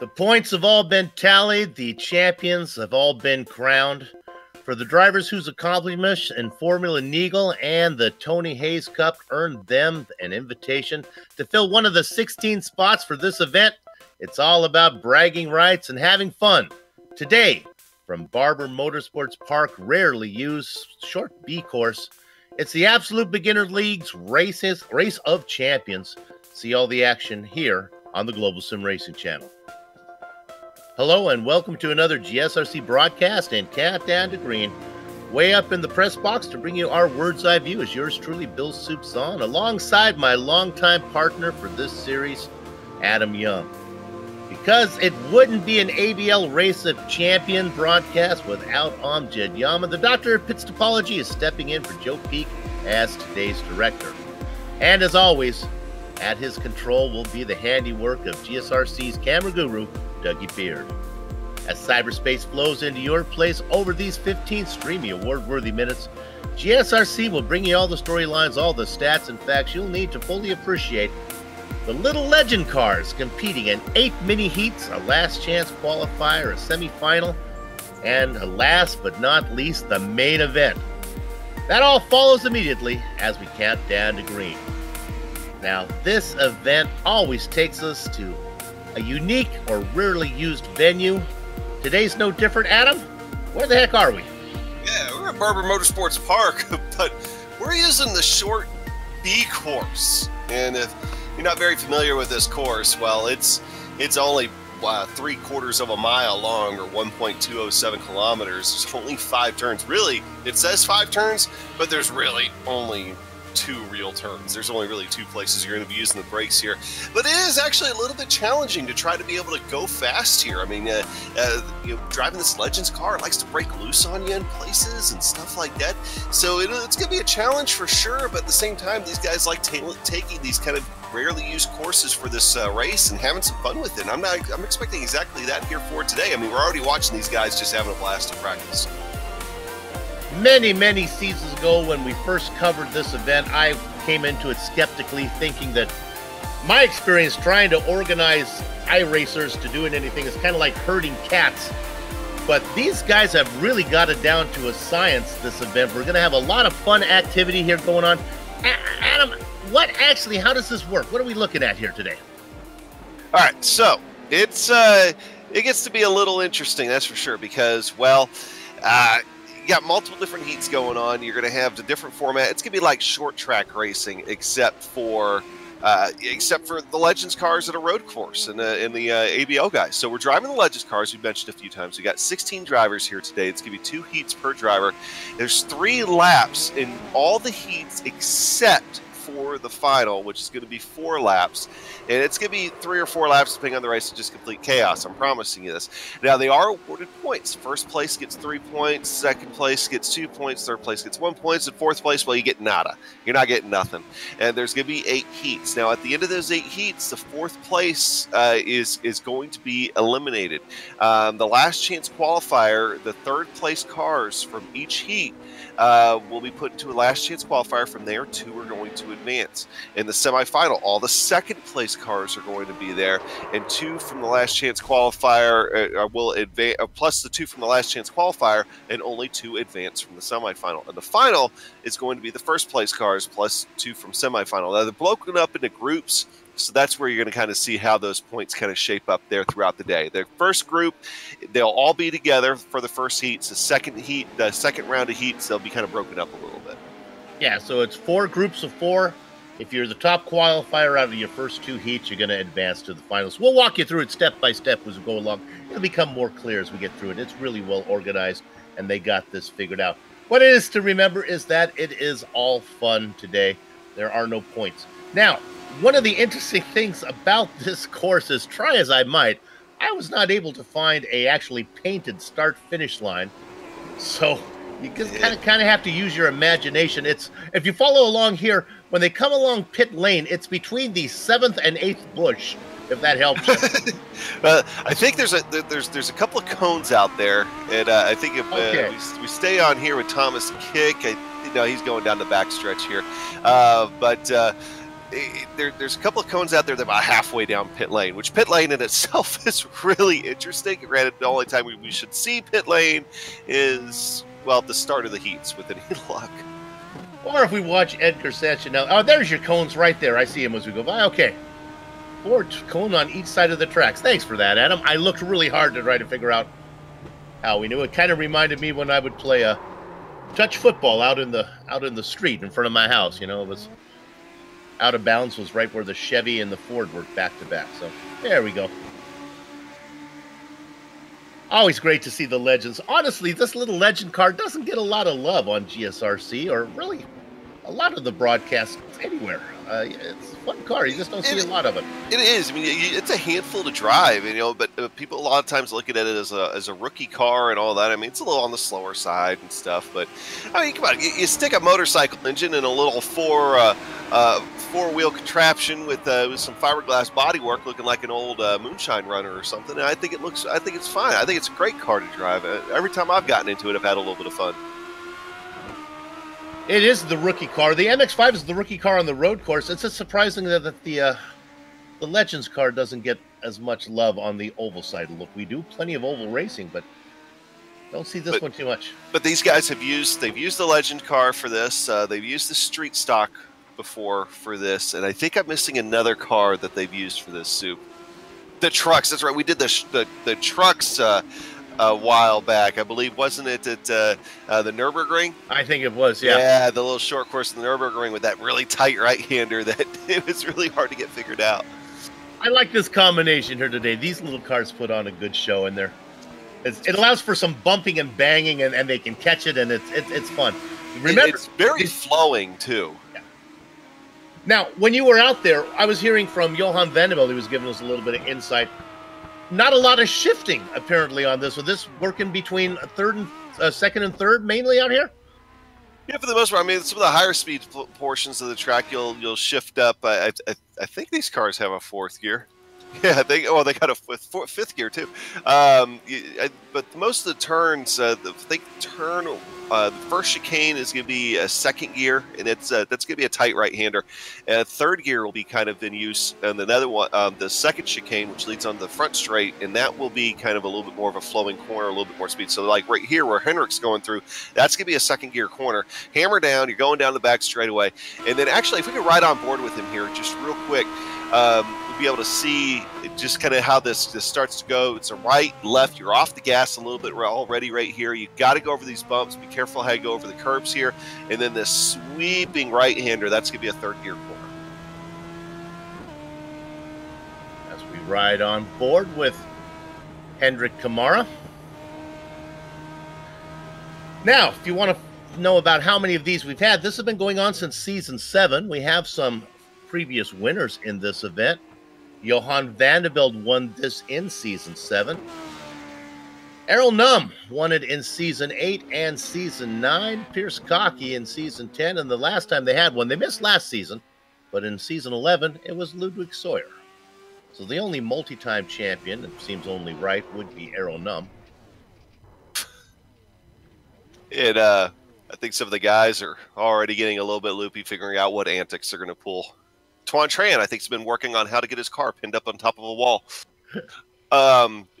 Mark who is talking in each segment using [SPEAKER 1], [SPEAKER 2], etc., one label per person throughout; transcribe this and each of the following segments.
[SPEAKER 1] The points have all been tallied. The champions have all been crowned. For the drivers whose accomplishments in Formula Neagle and the Tony Hayes Cup earned them an invitation to fill one of the 16 spots for this event, it's all about bragging rights and having fun. Today, from Barber Motorsports Park, rarely used short B course, it's the Absolute Beginner League's Race of Champions. See all the action here on the Global SimRacing Channel. Hello and welcome to another GSRC broadcast and Countdown to Green. Way up in the press box to bring you our Words Eye View is yours truly, Bill Soupson, alongside my longtime partner for this series, Adam Young. Because it wouldn't be an ABL Race of Champion broadcast without Amjad Yama, the Doctor of Pits Topology is stepping in for Joe Peak as today's director. And as always, at his control will be the handiwork of GSRC's camera guru, Dougie Beard. As cyberspace flows into your place over these 15 streamy award-worthy minutes, GSRC will bring you all the storylines, all the stats and facts you'll need to fully appreciate the little legend cars competing in 8 mini heats, a last chance qualifier, a semifinal, and last but not least, the main event. That all follows immediately as we count down to green. Now, this event always takes us to a unique or rarely used venue. Today's no different. Adam, where the heck are we?
[SPEAKER 2] Yeah, we're at Barber Motorsports Park, but we're using the short B course. And if you're not very familiar with this course, well, it's only 3/4 of a mile long, or 1.207 kilometers. There's only 5 turns. Really, it says 5 turns, but there's really only 2 real turns. There's only really 2 places you're going to be using the brakes here. But it is actually a little bit challenging to try to be able to go fast here. I mean, driving this Legends car, it likes to break loose on you in places and stuff like that. So it's going to be a challenge for sure, but at the same time, these guys like taking these kind of rarely used courses for this race and having some fun with it. And I'm expecting exactly that here for today. I mean, we're already watching these guys just having a blast in practice.
[SPEAKER 1] Many seasons ago when we first covered this event, I came into it skeptically, thinking that my experience trying to organize iRacers to doing anything is kind of like herding cats. But these guys have really got it down to a science, this event. We're going to have a lot of fun activity here going on. Adam, how does this work? What are we looking at here today?
[SPEAKER 2] All right, so it gets to be a little interesting, that's for sure, because, well, you got multiple different heats going on. You're going to have the different format. It's going to be like short track racing, except for the Legends cars at a road course and the ABL guys. So we're driving the Legends cars. We've mentioned a few times. We got 16 drivers here today. It's going to be 2 heats per driver. There's 3 laps in all the heats except for the final, which is going to be 4 laps, and it's going to be 3 or 4 laps depending on the race. It's just complete chaos. I'm promising you this. Now, they are awarded points. First place gets 3 points, second place gets 2 points, third place gets 1 point, and fourth place, well, you get nada. You're not getting nothing. And there's going to be 8 heats. Now, at the end of those 8 heats, the 4th place is going to be eliminated. The last chance qualifier, the 3rd place cars from each heat will be put into a last chance qualifier. From there, 2 are going to advance. In the semifinal, all the 2nd place cars are going to be there, and 2 from the last chance qualifier will advance, plus the 2 from the last chance qualifier, and only 2 advance from the semifinal. And the final is going to be the 1st place cars plus 2 from semifinal. Now, they're broken up into groups, so that's where you're going to kind of see how those points kind of shape up there throughout the day. The first group, they'll all be together for the first heats. The second heat, the second round of heats, they'll be kind of broken up a little bit.
[SPEAKER 1] Yeah, so it's 4 groups of 4. If you're the top qualifier out of your first 2 heats, you're going to advance to the finals. We'll walk you through it step by step as we go along. It'll become more clear as we get through it. It's really well organized, and they got this figured out. What it is to remember is that it is all fun today. There are no points. Now, one of the interesting things about this course is, try as I might, I was not able to find a actually painted start-finish line. So you just kind of have to use your imagination. It's, if you follow along here, when they come along pit lane, it's between the 7th and 8th bush, if that helps you.
[SPEAKER 2] I think there's a couple of cones out there, and I think if we stay on here with Thomas Kick, he's going down the backstretch here, but there's a couple of cones out there that are about halfway down pit lane, which pit lane in itself is really interesting. Granted, the only time we should see pit lane is, well, the start of the heats with any luck.
[SPEAKER 1] Or if we watch Edgar Sanchez now. Oh, there's your cones right there. I see him as we go by. Okay. 4 cone on each side of the tracks. Thanks for that, Adam. I looked really hard to try to figure out how we knew. It kind of reminded me when I would play a touch football out in the street in front of my house. You know, it was out of bounds was right where the Chevy and the Ford were back to back. So there we go. Always great to see the legends. Honestly, this little legend car doesn't get a lot of love on GSRC or really a lot of the broadcasts anywhere. It's a fun car. You just don't see a lot of it.
[SPEAKER 2] It is. I mean, it's a handful to drive, you know, but people a lot of times look at it as a rookie car and all that. I mean, it's a little on the slower side and stuff, but I mean, come on, you stick a motorcycle engine in a little four-wheel contraption with some fiberglass bodywork, looking like an old moonshine runner or something. And I think it's fine. I think it's a great car to drive. Every time I've gotten into it, I've had a little bit of fun.
[SPEAKER 1] It is the rookie car. The MX-5 is the rookie car on the road course. It's just surprising that the Legends car doesn't get as much love on the oval side. Look, we do plenty of oval racing, but don't see this one too much.
[SPEAKER 2] But these guys they've used the Legend car for this. They've used the street stock before for this, and I think I'm missing another car that they've used for this soup. The trucks. That's right. We did the trucks a while back, I believe, wasn't it at the Nürburgring?
[SPEAKER 1] I think it was, yeah.
[SPEAKER 2] Yeah, the little short course in the Nürburgring with that really tight right-hander that it was really hard to get figured out.
[SPEAKER 1] I like this combination here today. These little cars put on a good show, and it allows for some bumping and banging, and they can catch it, and it's fun. Remember,
[SPEAKER 2] it's very flowing too.
[SPEAKER 1] Yeah. Now, when you were out there, I was hearing from Johan Vanderbilt, who was giving us a little bit of insight. Not a lot of shifting, apparently, on this. So this working between second and third, mainly out here?
[SPEAKER 2] Yeah, for the most part. I mean, some of the higher speed portions of the track, you'll shift up. I think these cars have a fourth gear. Yeah, they got a fifth gear, too. But most of the turns, the first chicane is going to be a second gear, and that's going to be a tight right-hander. Third gear will be kind of in use, and another one, the second chicane, which leads on the front straight, and that will be kind of a little bit more of a flowing corner, a little bit more speed. So like right here where Henrik's going through, that's going to be a second gear corner. Hammer down, you're going down the back straightaway. And then actually, if we could ride on board with him here just real quick, we'll be able to see just kind of how this starts to go. It's a right, left. You're off the gas a little bit already right here. You got to go over these bumps. Be careful how you go over the curbs here. And then this sweeping right-hander, that's going to be a third gear corner.
[SPEAKER 1] As we ride on board with Hendrik Kamara. Now, if you want to know about how many of these we've had, this has been going on since Season 7. We have some previous winners in this event. Johan Vanderbilt won this in Season 7. Errol Num won it in Season 8 and Season 9. Pierce Cockey in Season 10. And the last time they had one, they missed last season, but in Season 11, it was Ludwig Sawyer. So the only multi-time champion, it seems only right, would be Errol Num.
[SPEAKER 2] I think some of the guys are already getting a little bit loopy, figuring out what antics they're going to pull. Tuan Tran, I think, has been working on how to get his car pinned up on top of a wall.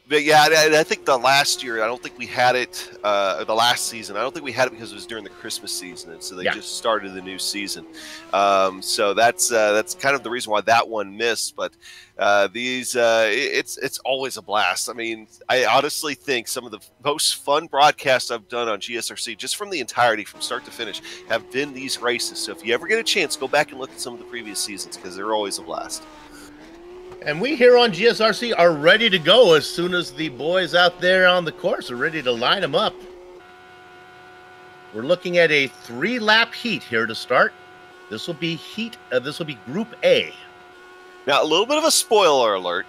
[SPEAKER 2] But yeah, I think the last year, I don't think we had it. The last season, I don't think we had it because it was during the Christmas season, and so they just started the new season. So that's kind of the reason why that one missed. But it's always a blast. I mean, I honestly think some of the most fun broadcasts I've done on GSRC, just from the entirety, from start to finish, have been these races. So if you ever get a chance, go back and look at some of the previous seasons because they're always a blast.
[SPEAKER 1] And we here on GSRC are ready to go as soon as the boys out there on the course are ready to line them up. We're looking at a 3-lap heat here to start. This will be Group A.
[SPEAKER 2] Now, a little bit of a spoiler alert.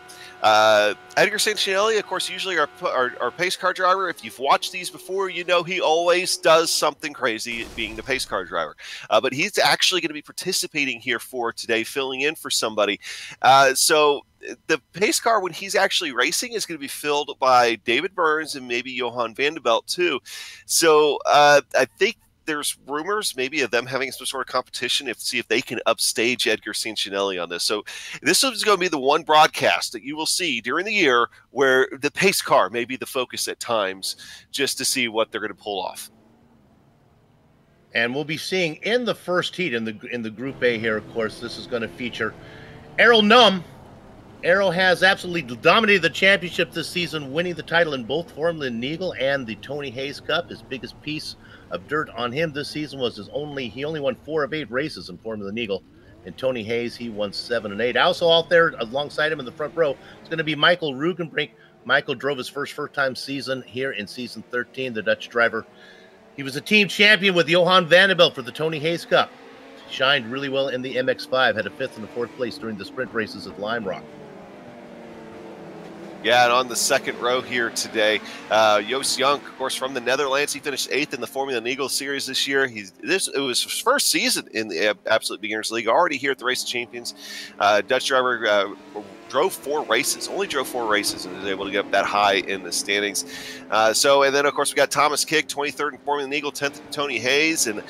[SPEAKER 2] Edgar Sanchez, of course, usually our pace car driver. If you've watched these before, you know he always does something crazy being the pace car driver. But he's actually going to be participating here for today, filling in for somebody. So the pace car, when he's actually racing, is going to be filled by David Burns and maybe Johan Vanderbilt too. So I think there's rumors maybe of them having some sort of competition to see if they can upstage Edgar Ciancinelli on this. So this is going to be the one broadcast that you will see during the year where the pace car may be the focus at times, just to see what they're going to pull off.
[SPEAKER 1] And we'll be seeing in the first heat in the Group A here, of course, this is going to feature Errol Num. Errol has absolutely dominated the championship this season, winning the title in both Formula Neagle and the Tony Hayes Cup. His biggest piece of dirt on him this season was he only won 4 of 8 races in Formula Neagle. And Tony Hayes, he won 7 and 8. Also out there alongside him in the front row, it's going to be Michael Rugenbrink. Michael drove his first-time season here in season 13, the Dutch driver. He was a team champion with Johan Vanderbilt for the Tony Hayes Cup. Shined really well in the MX-5, had a 5th and a 4th place during the sprint races at Lime Rock.
[SPEAKER 2] Yeah, and on the second row here today, Joost Jonk, of course, from the Netherlands. He finished 8th in the Formula Neagle Series this year. It was his first season in the Absolute Beginners League, already here at the Race of Champions. Dutch driver only drove 4 races, and was able to get up that high in the standings. And then, of course, we got Thomas Kick, 23rd in Formula Neagle, 10th in Tony Hayes, and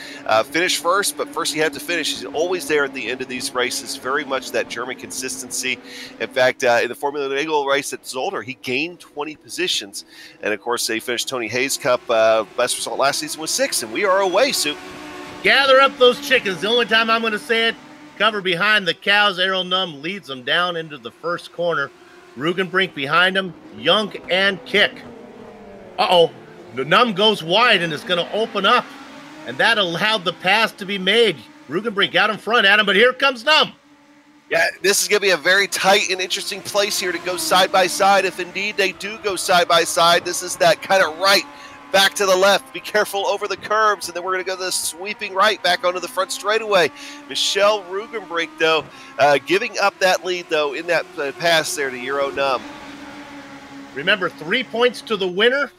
[SPEAKER 2] finished first, but first he had to finish. He's always there at the end of these races, very much that German consistency. In fact, in the Formula Neagle race at Zolder, he gained 20 positions, and, of course, they finished Tony Hayes Cup. Best result last season was 6th, and we are away, Sue.
[SPEAKER 1] Gather up those chickens. The only time I'm going to say it, cover behind the cows. Errol Num leads them down into the first corner. Rugenbrink behind him, Jonk and Kick. The Num goes wide and it's going to open up, and that allowed the pass to be made. Rugenbrink out in front at him, but here comes Num.
[SPEAKER 2] Yeah, this is going to be a very tight and interesting place here to go side by side. If indeed they do go side by side, this is that kind of right back to the left. Be careful over the curbs, and then we're going to go the sweeping right back onto the front straightaway. Michel Rugenbrink, though, giving up that lead, though, in that pass there to Euro Num.
[SPEAKER 1] Remember, 3 points to the winner,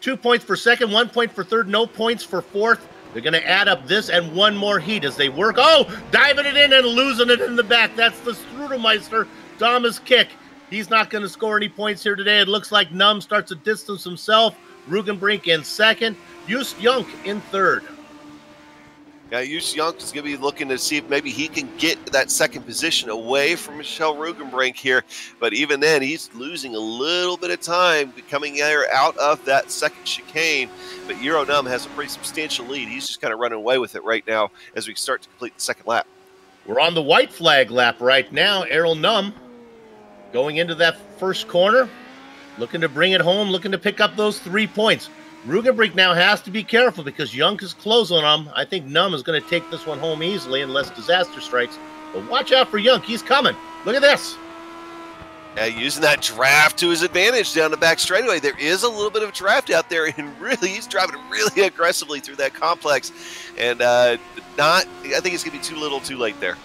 [SPEAKER 1] 2 points for second, 1 point for third, no points for fourth. They're going to add up this and one more heat as they work. Diving it in and losing it in the back. That's the Strudelmeister, Thomas Kick. He's not going to score any points here today. It looks like Num starts to distance himself. Rugenbrink in second. Joost Jonk in third.
[SPEAKER 2] Yeah, Joost Jonk is going to be looking to see if maybe he can get that second position away from Michel Rugenbrink here. But even then, he's losing a little bit of time coming out of that second chicane. But Euro Num has a pretty substantial lead. He's just kind of running away with it right now as we start to complete the second lap.
[SPEAKER 1] We're on the white flag lap right now. Errol Num going into that first corner, looking to bring it home, looking to pick up those 3 points. Rugenbrink now has to be careful because Jonk is close on him. I think Num is going to take this one home easily unless disaster strikes. But watch out for Jonk. He's coming. Look at this.
[SPEAKER 2] Yeah, using that draft to his advantage down the back straightaway. There is a little bit of draft out there, and really, he's driving really aggressively through that complex. And I think it's going to be too little too late there.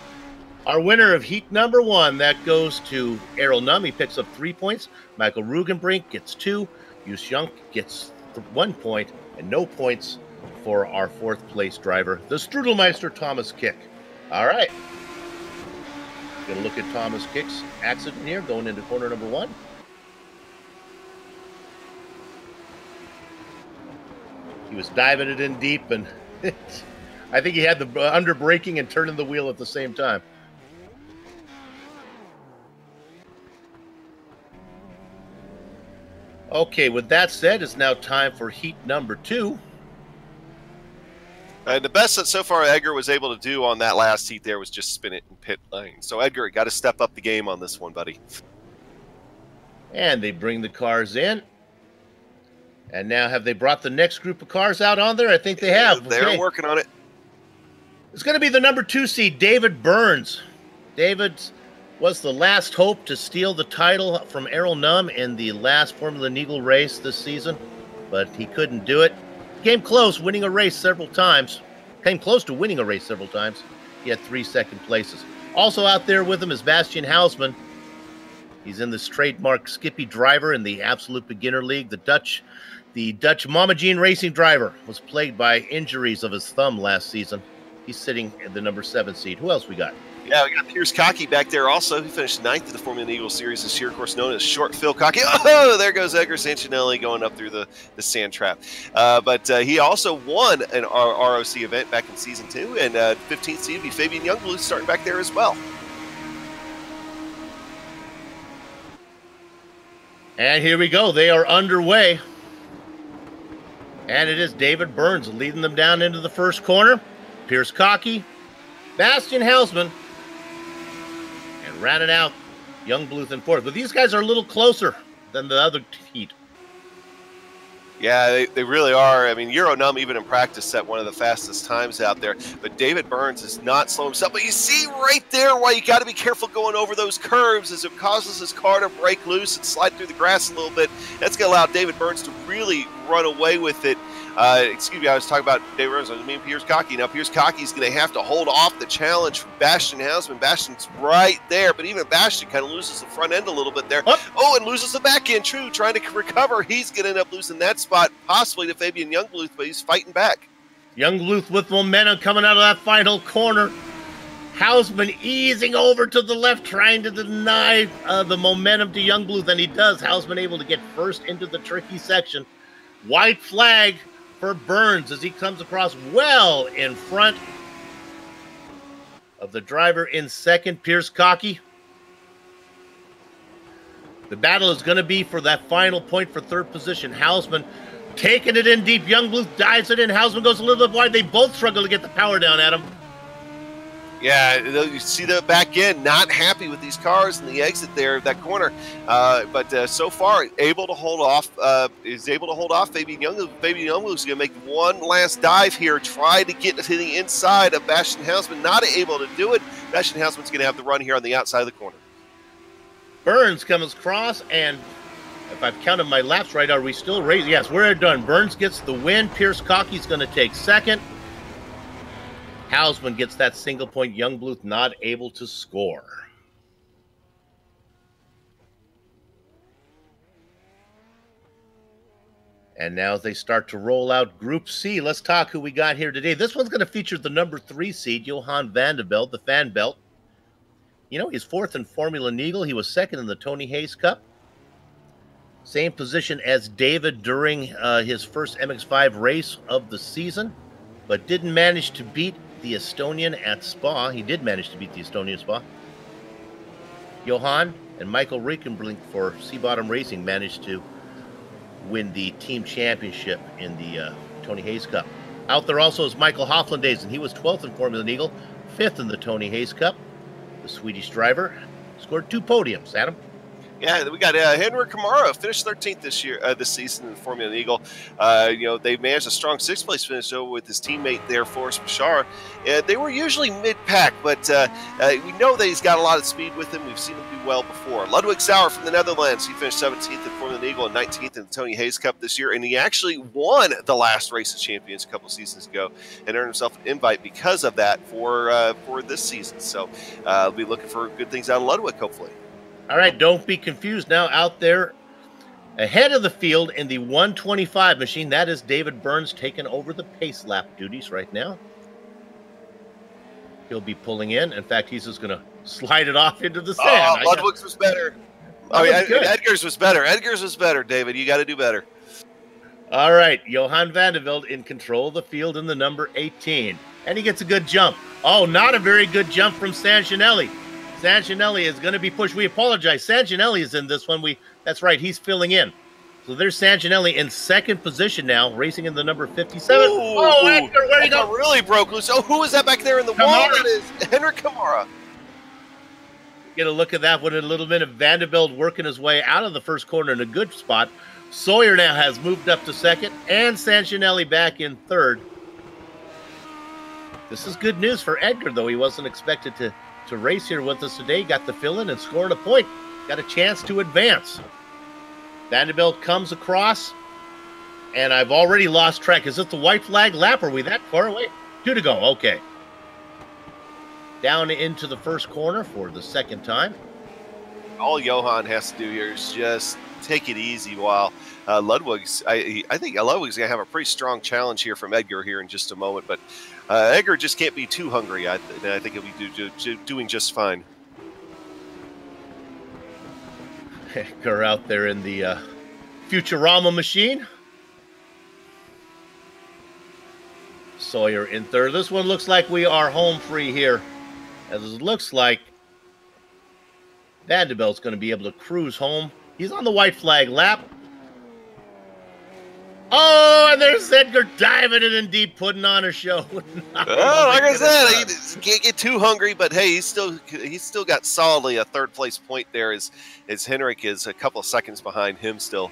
[SPEAKER 1] Our winner of heat number 1, that goes to Errol Num. He picks up 3 points. Michael Rugenbrink gets 2. Joost Jonk gets 1 point, and no points for our 4th place driver, the Strudelmeister Thomas Kick. All right. Going to look at Thomas Kick's accident here, going into corner number 1. He was diving it in deep, and I think he had the under braking and turning the wheel at the same time. Okay, with that said, it's now time for heat number 2.
[SPEAKER 2] And the best that so far Edgar was able to do on that last heat there was just spin it in pit lane. So Edgar, got to step up the game on this one, buddy.
[SPEAKER 1] And they bring the cars in. And now have they brought the next group of cars out on there? I think they have.
[SPEAKER 2] They're working on it.
[SPEAKER 1] It's going to be the number 2 seed, David Burns. David was the last hope to steal the title from Errol Num in the last Formula Neagle race this season, but he couldn't do it. Came close, winning a race several times. Came close to winning a race several times. He had 3 second places. Also out there with him is Bastian Hausman. He's in this trademark Skippy driver in the Absolute Beginner League. The Dutch Mama Jean racing driver was plagued by injuries of his thumb last season. He's sitting at the number 7 seed. Who else we got?
[SPEAKER 2] Yeah, we got Pierce Cockey back there also. He finished 9th in the Formula Eagle Series this year, of course, known as Short Phil Cockey. Oh, there goes Edgar Sancinelli going up through the sand trap. But he also won an ROC event back in Season 2, and 15th seed would be Fabian Youngblood starting back there as well.
[SPEAKER 1] And here we go. They are underway. And it is David Burns leading them down into the first corner. Pierce Cockey, Bastian Hausman, and rounding out Youngblood in fourth. But these guys are a little closer than the other heat.
[SPEAKER 2] Yeah, they really are. I mean, Euronum, even in practice, set one of the fastest times out there. But David Burns is not slowing himself. But you see right there why you got to be careful going over those curves, as it causes his car to break loose and slide through the grass a little bit. That's going to allow David Burns to really run away with it. Excuse me, I was talking about David Burns. I mean Pierce Cockey. Now, Pierce Cockey's going to have to hold off the challenge from Bastian Hausman. Bastian's right there, but even Bastian kind of loses the front end a little bit there. Oh, and loses the back end, true. Trying to recover. He's going to end up losing that spot, possibly to Fabian Youngblood, but he's fighting back.
[SPEAKER 1] Youngblood with momentum coming out of that final corner. Hausman easing over to the left, trying to deny the momentum to Youngblood, and he does. Hausman able to get first into the tricky section. White flag for Burns as he comes across well in front of the driver in second, Pierce Cockey. The battle is going to be for that final point for third position. Hausman taking it in deep. Youngblood dives it in. Hausman goes a little bit wide. They both struggle to get the power down at him.
[SPEAKER 2] Yeah, you see the back end, not happy with these cars and the exit there, that corner. But so far, able to hold off, is able to hold off Fabian Youngblood. Fabian Youngblood is going to make one last dive here, try to get to the inside of Bastian Hausman. Not able to do it. Bastian Hausman's going to have the run here on the outside of the corner.
[SPEAKER 1] Burns comes across, and if I've counted my laps right, are we still racing? Yes, we're done. Burns gets the win. Pierce Cockey's going to take second. Hausman gets that single point. Youngblood not able to score. And now as they start to roll out Group C, let's talk who we got here today. This one's going to feature the number 3 seed, Johan van der Velde, the fan belt. You know, he's fourth in Formula Neagle. He was second in the Tony Hayes Cup. Same position as David during his first MX-5 race of the season, but didn't manage to beat the Estonian at Spa. He did manage to beat the Estonian Spa. Johan and Michael Riekenbrink for Sea Bottom Racing managed to win the team championship in the Tony Hayes Cup. Out there also is Michael Hoflandaisen. He was 12th in Formula Neagle, 5th in the Tony Hayes Cup. The Swedish driver scored 2 podiums. Adam?
[SPEAKER 2] Yeah, we got Henrik Kamara finished 13th this season in Formula Neagle. You know, they managed a strong 6th place finish over with his teammate there, Forrest Bashar. They were usually mid-pack, but we know that he's got a lot of speed with him. We've seen him do well before. Ludwig Sauer from the Netherlands, he finished 17th in Formula Neagle and 19th in the Tony Hayes Cup this year, and he actually won the last Race of Champions a couple seasons ago and earned himself an invite because of that for this season. So we'll be looking for good things out of Ludwig, hopefully.
[SPEAKER 1] All right, don't be confused now. Out there ahead of the field in the 125 machine, that is David Burns taking over the pace lap duties right now. He'll be pulling in. In fact, he's just going to slide it off into the sand.
[SPEAKER 2] Oh, Ludwig's was better. I mean, Edgar's was better. Edgar's was better, David. You got to do better.
[SPEAKER 1] All right, Johan van der Velde in control of the field in the number 18. And he gets a good jump. Oh, not a very good jump from Sancinelli. Sancinelli is going to be pushed. We apologize. Sancinelli is in this one. That's right. He's filling in. So there's Sancinelli in second position now, racing in the number 57.
[SPEAKER 2] Ooh,
[SPEAKER 1] oh, Edgar, where'd he go?
[SPEAKER 2] Really broke loose. Oh, who is that back there in the wall? That is Henrik Kamara.
[SPEAKER 1] Get a look at that one in a little minute. Van der Velde working his way out of the first corner in a good spot. Sawyer now has moved up to second, and Sancinelli back in third. This is good news for Edgar, though. He wasn't expected to race here with us today. Got the fill in and scored a point. Got a chance to advance. Van der Velde comes across, and I've already lost track. Is it the white flag lap? Are we that far away? 2 to go. Okay. Down into the first corner for the second time.
[SPEAKER 2] All Johan has to do here is just take it easy while Ludwig's. I think Ludwig's going to have a pretty strong challenge here from Edgar here in just a moment. But Edgar just can't be too hungry. I think he'll be doing just fine.
[SPEAKER 1] Edgar out there in the Futurama machine. Sawyer in third. This one looks like we are home free here, as it looks like Vanderbilt's going to be able to cruise home. He's on the white flag lap. Oh, and there's Edgar diving it in deep, putting on a show.
[SPEAKER 2] Like I said, he can't get too hungry, but hey, he's still got solidly a third place point there. As Henrik is a couple of seconds behind him still.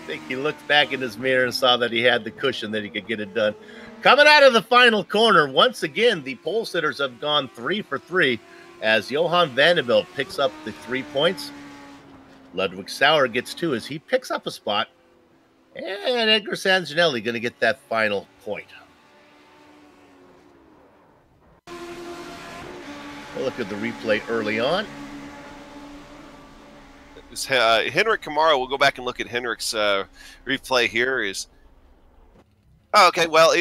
[SPEAKER 1] I think he looked back in his mirror and saw that he had the cushion that he could get it done. Coming out of the final corner, once again, the pole sitters have gone 3 for 3 as Johan Vanderbilt picks up the 3 points. Ludwig Sauer gets 2 as he picks up a spot. And Edgar Sanginelli going to get that final point. We'll look at the replay early on.
[SPEAKER 2] Henrik Kamara, we'll go back and look at Henrik's replay here. Okay, well,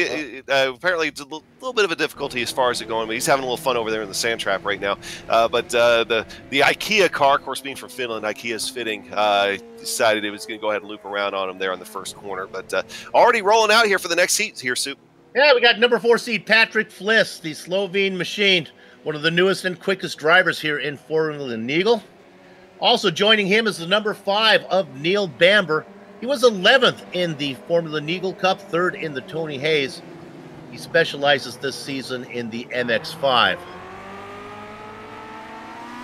[SPEAKER 2] apparently it's a little bit of a difficulty as far as it going, but he's having a little fun over there in the sand trap right now. But the IKEA car, of course, being from Finland, IKEA's fitting, decided it was going to go ahead and loop around on him there on the first corner. But already rolling out here for the next heat here, Soup.
[SPEAKER 1] Yeah, we got number 4 seed Patrick Fliss, the Slovene machine, one of the newest and quickest drivers here in Formula Neagle. Also joining him is the number 5 of Neil Bamber. He was 11th in the Formula Neagle Cup, 3rd in the Tony Hayes. He specializes this season in the MX-5.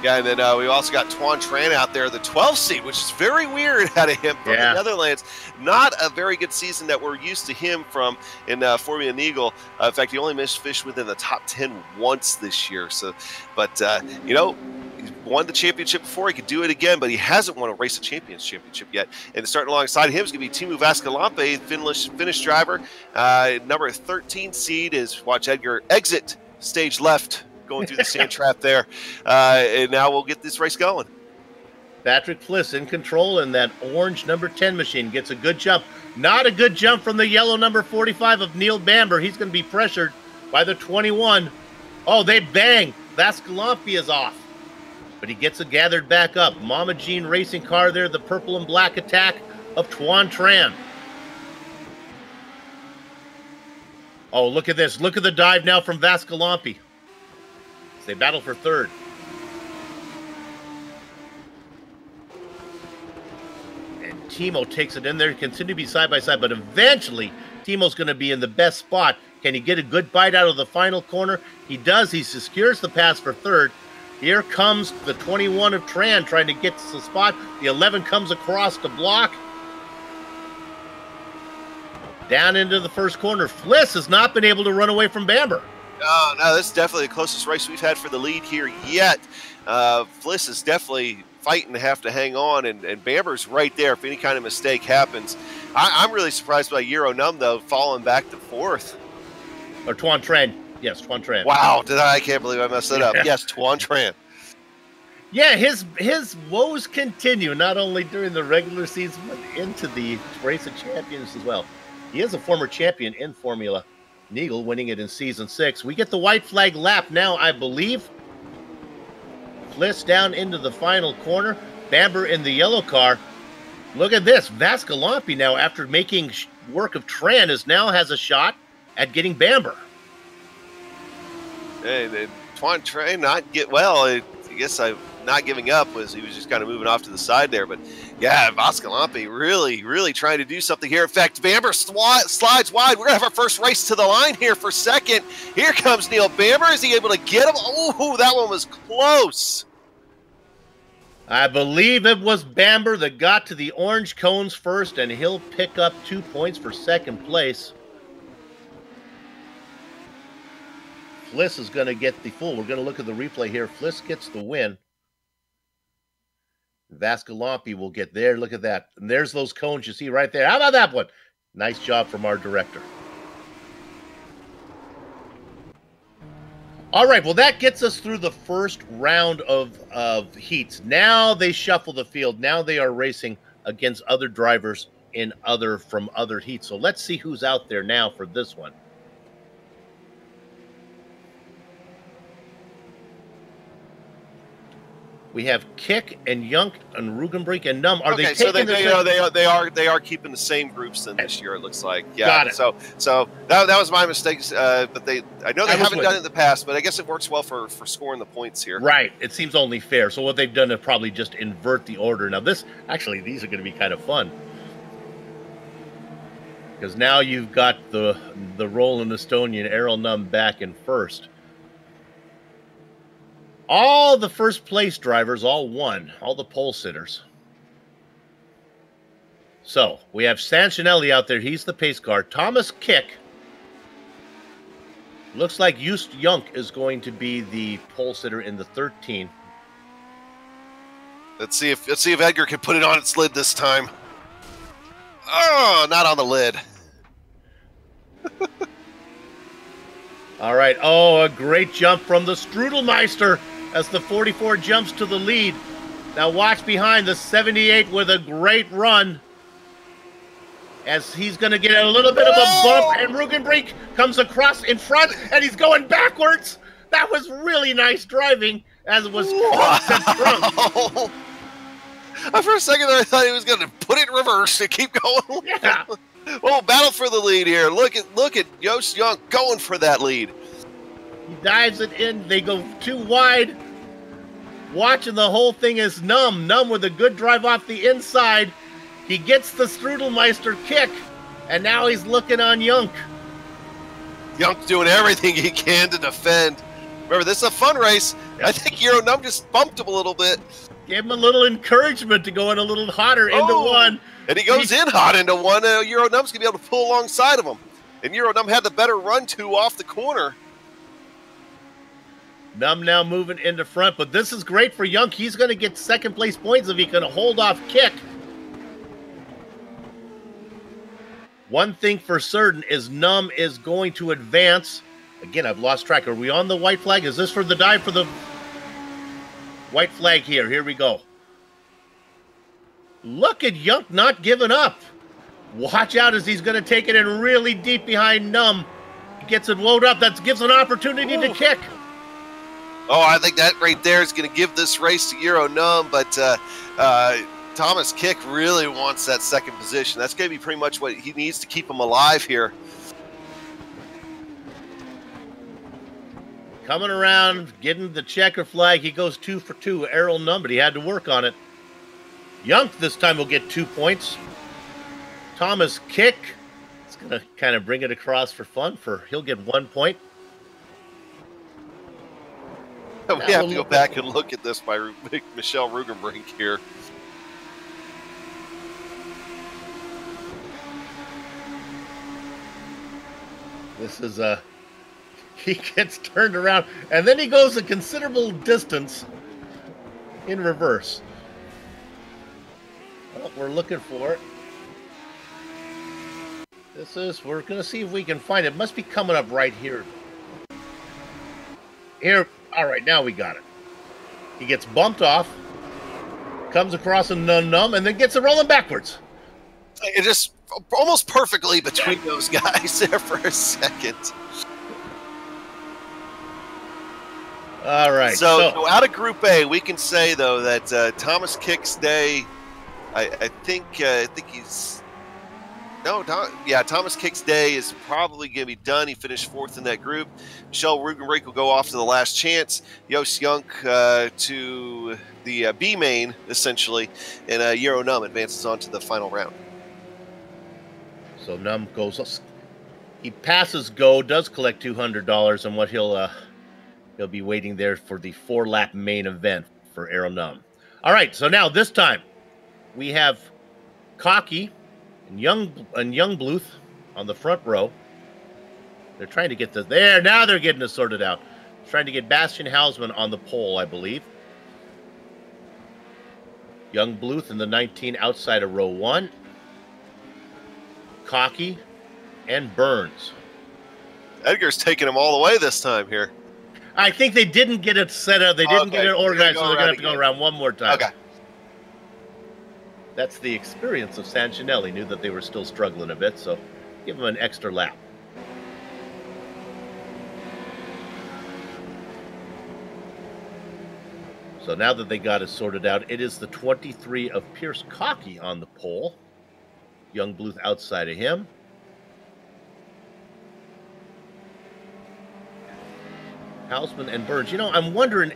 [SPEAKER 2] Yeah, and then we also got Tuan Tran out there, the 12th seed, which is very weird out of him from the Netherlands. Not a very good season that we're used to him from in Formula Neagle. In fact, he only missed fish within the top 10 once this year. So, but you know, he won the championship before. He could do it again, but he hasn't won a Race of Champions championship yet. And starting alongside him is going to be Timu Vaskalampe, Finnish driver. Number 13 seed is, watch Edgar exit stage left, going through the sand trap there. And now we'll get this race going.
[SPEAKER 1] Patrick Fliss in control in that orange number 10 machine. Gets a good jump. Not a good jump from the yellow number 45 of Neil Bamber. He's going to be pressured by the 21. Oh, they bang. Vaskalampi is off. But he gets it gathered back up. Mama Jean racing car there. The purple and black attack of Tuan Tran. Oh, look at this. Look at the dive now from Vaskalampi. They battle for 3rd. And Timo takes it in there. Continue to be side by side, but eventually Timo's going to be in the best spot. Can he get a good bite out of the final corner? He does. He secures the pass for 3rd. Here comes the 21 of Tran trying to get to the spot. The 11 comes across the block. Down into the first corner. Fliss has not been able to run away from Bamber.
[SPEAKER 2] No, this is definitely the closest race we've had for the lead here yet. Fliss is definitely fighting to have to hang on, and Bamber's right there if any kind of mistake happens. I'm really surprised by Euro Num, though, falling back to 4th.
[SPEAKER 1] Or Tuan Tran. Yes, Tuan Tran.
[SPEAKER 2] Wow, I can't believe I messed that up. Yes, Tuan Tran.
[SPEAKER 1] Yeah, his woes continue, not only during the regular season, but into the Race of Champions as well. He is a former champion in Formula Neagle, winning it in Season 6. We get the white flag lap now, I believe. Fliss down into the final corner. Bamber in the yellow car. Look at this. Vaskalampi now, after making work of Tran, now has a shot at getting Bamber.
[SPEAKER 2] And Tuan Tran I guess not giving up he was just kind of moving off to the side there. But yeah, Vaskalampi really trying to do something here. In fact, Bamber slides wide. We're going to have our first race to the line here for 2nd. Here comes Neil Bamber. Is he able to get him? Oh, that one was close.
[SPEAKER 1] I believe it was Bamber that got to the orange cones first, and he'll pick up 2 points for 2nd place. Fliss is going to get the full. We're going to look at the replay here. Fliss gets the win. Vaskalampi will get there. Look at that. And there's those cones you see right there. How about that one? Nice job from our director. All right, well, that gets us through the first round of heats. Now they shuffle the field. Now they are racing against other drivers from other heats. So let's see who's out there now for this one. We have Kick and Yunk and Rugenbrink and Numb. Are
[SPEAKER 2] okay,
[SPEAKER 1] they taking
[SPEAKER 2] they are keeping the same groups then this year. It looks like. Yeah.
[SPEAKER 1] Got it.
[SPEAKER 2] So that was my mistake. But I know they haven't done it in the past, but I guess it works well for scoring the points here.
[SPEAKER 1] Right. It seems only fair. So what they've done is probably just invert the order. Now these are going to be kind of fun. Because now you've got the Roland Estonian Errol Numb back in first. All the first place drivers all won, all the pole sitters. So we have Sancinelli out there. He's the pace car. Thomas Kick. Looks like Just Junk is going to be the pole sitter in the 13.
[SPEAKER 2] Let's see if Edgar can put it on its lid this time. Oh, not on the lid.
[SPEAKER 1] All right. Oh, a great jump from the Strudelmeister as the 44 jumps to the lead. Now watch behind the 78 with a great run as he's going to get a little bit of a bump, and Rugenbrink comes across in front, and he's going backwards. That was really nice driving as it was drunk.
[SPEAKER 2] For a second there, I thought he was going to put it in reverse and keep going.
[SPEAKER 1] Yeah.
[SPEAKER 2] Oh, battle for the lead here. Look at Just Junk going for that lead.
[SPEAKER 1] He dives it in. They go too wide. Watching the whole thing is Numb. Numb with a good drive off the inside. He gets the Strudelmeister kick, and now he's looking on Junk.
[SPEAKER 2] Junk's doing everything he can to defend. Remember, this is a fun race. Yep. I think Euro Numb just bumped him a little bit.
[SPEAKER 1] Gave him a little encouragement to go in a little hotter into one.
[SPEAKER 2] And he goes in hot into one. Euro Numb's going to be able to pull alongside of him. And Euro Numb had the better run off the corner.
[SPEAKER 1] Numb now moving into front, but this is great for Junk. He's going to get second place points if he can hold off Kick. One thing for certain is Numb is going to advance. Again, I've lost track. Are we on the white flag? Is this for the dive for the white flag here? Here we go. Look at Junk not giving up. Watch out as he's going to take it in really deep behind Numb. He gets it loaded up. That gives an opportunity to Kick.
[SPEAKER 2] Oh, I think that right there is going to give this race to Euro Numb, but Thomas Kick really wants that second position. That's going to be pretty much what he needs to keep him alive here.
[SPEAKER 1] Coming around, getting the checker flag. He goes 2 for 2. Errol Numb, but he had to work on it. Junk this time will get 2 points. Thomas Kick is going to kind of bring it across for fun. He'll get 1 point.
[SPEAKER 2] We have to go back and look at this by Michelle Rugenbrink here.
[SPEAKER 1] This is he gets turned around, and then he goes a considerable distance in reverse. Well, we're looking for it. We're going to see if we can find it. It must be coming up right here. Here. All right, now we got it. He gets bumped off, comes across a Numb, and then gets it rolling backwards.
[SPEAKER 2] It just almost perfectly between those guys there for a second.
[SPEAKER 1] All right.
[SPEAKER 2] So out of Group A, we can say though that Thomas Kick's day, I think he's. Thomas Kick's day is probably going to be done. He finished 4th in that group. Michelle Rugenbrink will go off to the last chance. Just Junk to the B main, essentially. And Euro Numb advances on to the final round.
[SPEAKER 1] So Numb goes. He passes go, does collect $200, and what he'll be waiting there for the 4-lap main event for Errol Numb. All right, so now this time we have Cocky and Young Bluth on the front row. They're trying to get this there. Now they're getting it sorted out. Trying to get Bastian Hausman on the pole, I believe. Young Bluth in the 19 outside of row 1. Cocky and Burns.
[SPEAKER 2] Edgar's taking them all the way this time here.
[SPEAKER 1] I think they didn't get it set up. They didn't get it organized, so they're going to have to go around one more time.
[SPEAKER 2] Okay.
[SPEAKER 1] That's the experience of Sancinelli. Knew that they were still struggling a bit, so give them an extra lap. So now that they got it sorted out, it is the 23 of Pierce Cocky on the pole. Young Bluth outside of him. Hausman and Burns. You know, I'm wondering,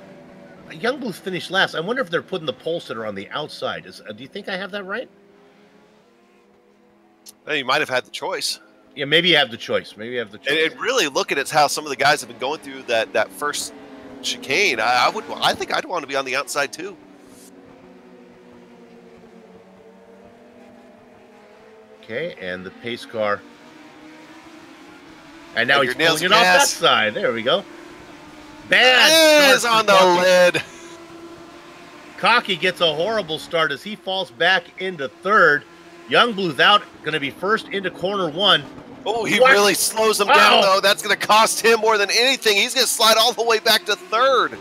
[SPEAKER 1] Young Bluth finished last. I wonder if they're putting the pole sitter on the outside. Do you think I have that right?
[SPEAKER 2] Well, you might have had the choice.
[SPEAKER 1] Yeah, maybe you have the choice. Maybe you have the choice.
[SPEAKER 2] And really looking at how some of the guys have been going through that first chicane, I think I'd want to be on the outside too.
[SPEAKER 1] Okay, and the pace car. And now he's
[SPEAKER 2] Your
[SPEAKER 1] pulling it off that side. There we go. Bad
[SPEAKER 2] is on the lid.
[SPEAKER 1] Cocky gets a horrible start as he falls back into third. Young Bluth out, going to be first into corner one.
[SPEAKER 2] Oh, he really slows him down, though. That's going to cost him more than anything. He's going to slide all the way back to third.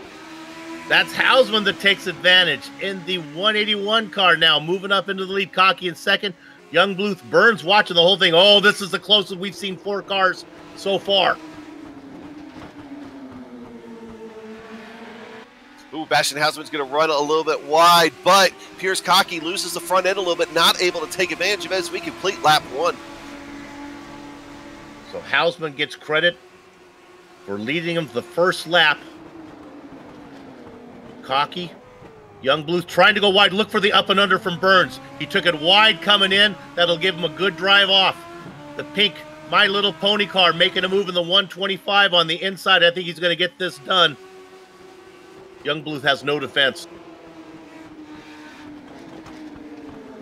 [SPEAKER 1] That's Hausman that takes advantage in the 181 car now, moving up into the lead. Cocky in second. Young Bluth, Burns watching the whole thing. Oh, this is the closest we've seen 4 cars so far.
[SPEAKER 2] Ooh, Bastian Hausman's going to run a little bit wide, but Pierce Cocky loses the front end a little bit, not able to take advantage of it as we complete lap 1.
[SPEAKER 1] So Hausman gets credit for leading him the first lap. Cocky. Young Bluth trying to go wide. Look for the up and under from Burns. He took it wide coming in. That'll give him a good drive off. The pink My Little Pony car making a move in the 125 on the inside. I think he's going to get this done. Young Bluth has no defense.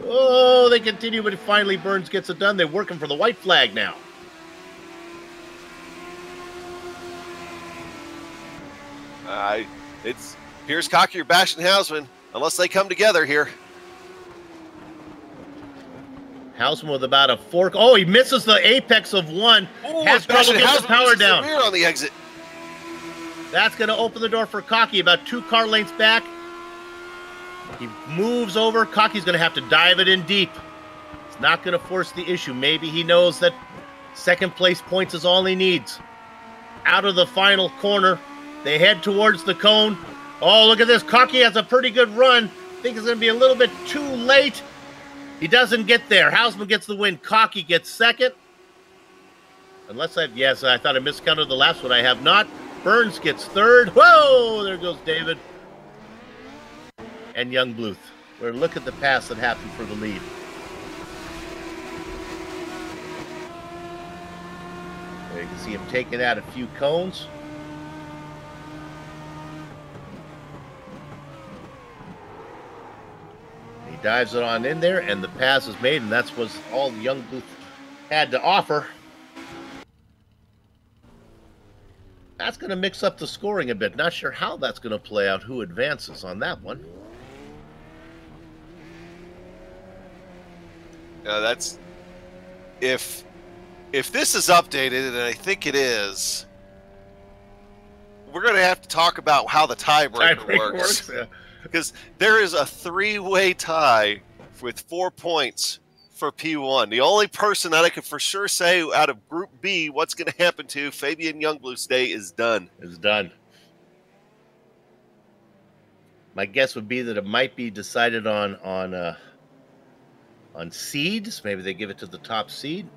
[SPEAKER 1] Oh, they continue, but finally Burns gets it done. They're working for the white flag now.
[SPEAKER 2] It's Pierce Cocky or Bastian Hausman, unless they come together here.
[SPEAKER 1] Hausman with about a fork. Oh, he misses the apex of one.
[SPEAKER 2] Ooh,
[SPEAKER 1] has trouble getting the power down.
[SPEAKER 2] The rear on the exit.
[SPEAKER 1] That's going to open the door for Cocky, about 2 car lengths back. He moves over. Cocky's going to have to dive it in deep. It's not going to force the issue. Maybe he knows that second place points is all he needs. Out of the final corner, they head towards the cone. Oh, look at this. Cocky has a pretty good run. I think it's going to be a little bit too late. He doesn't get there. Hausman gets the win. Cocky gets second. Unless yes, I thought I miscounted the last one. I have not. Burns gets third. Whoa, there goes David. And Young Bluth. We're look at the pass that happened for the lead. There you can see him taking out a few cones. He dives it on in there, and the pass is made, and that's was all Young Bluth had to offer. That's going to mix up the scoring a bit. Not sure how that's going to play out, who advances on that one.
[SPEAKER 2] That's if this is updated, and I think it is, we're going to have to talk about how the tiebreaker works. Yeah. Because there is a 3-way tie with 4 points for P1. The only person that I can for sure say out of Group B what's going to happen to Fabian Youngbluth's day is done.
[SPEAKER 1] Is done. My guess would be that it might be decided on seeds. Maybe they give it to the top seed.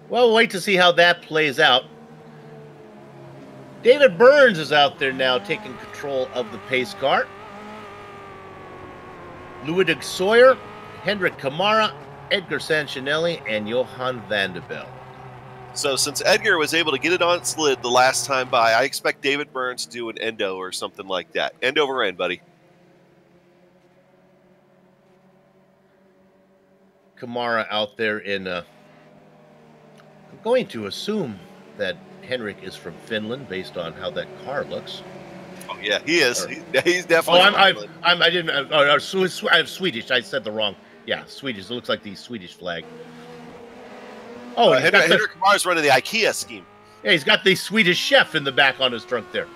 [SPEAKER 1] Well, we'll wait to see how that plays out. David Burns is out there now taking control of the pace car. Ludwig Sawyer, Hendrik Kamara, Edgar Sanchinelli, and Johan Vanderbilt.
[SPEAKER 2] So since Edgar was able to get it on its lid the last time by, I expect David Burns to do an endo or something like that. End over end, buddy.
[SPEAKER 1] Kamara out there in... I'm going to assume that Henrik is from Finland based on how that car looks.
[SPEAKER 2] Oh yeah, he is. He's definitely.
[SPEAKER 1] I have Swedish. I said the wrong. Yeah, Swedish. It looks like the Swedish flag. Oh,
[SPEAKER 2] Henrik Kamara's running the IKEA scheme.
[SPEAKER 1] Yeah, he's got the Swedish chef in the back on his trunk there.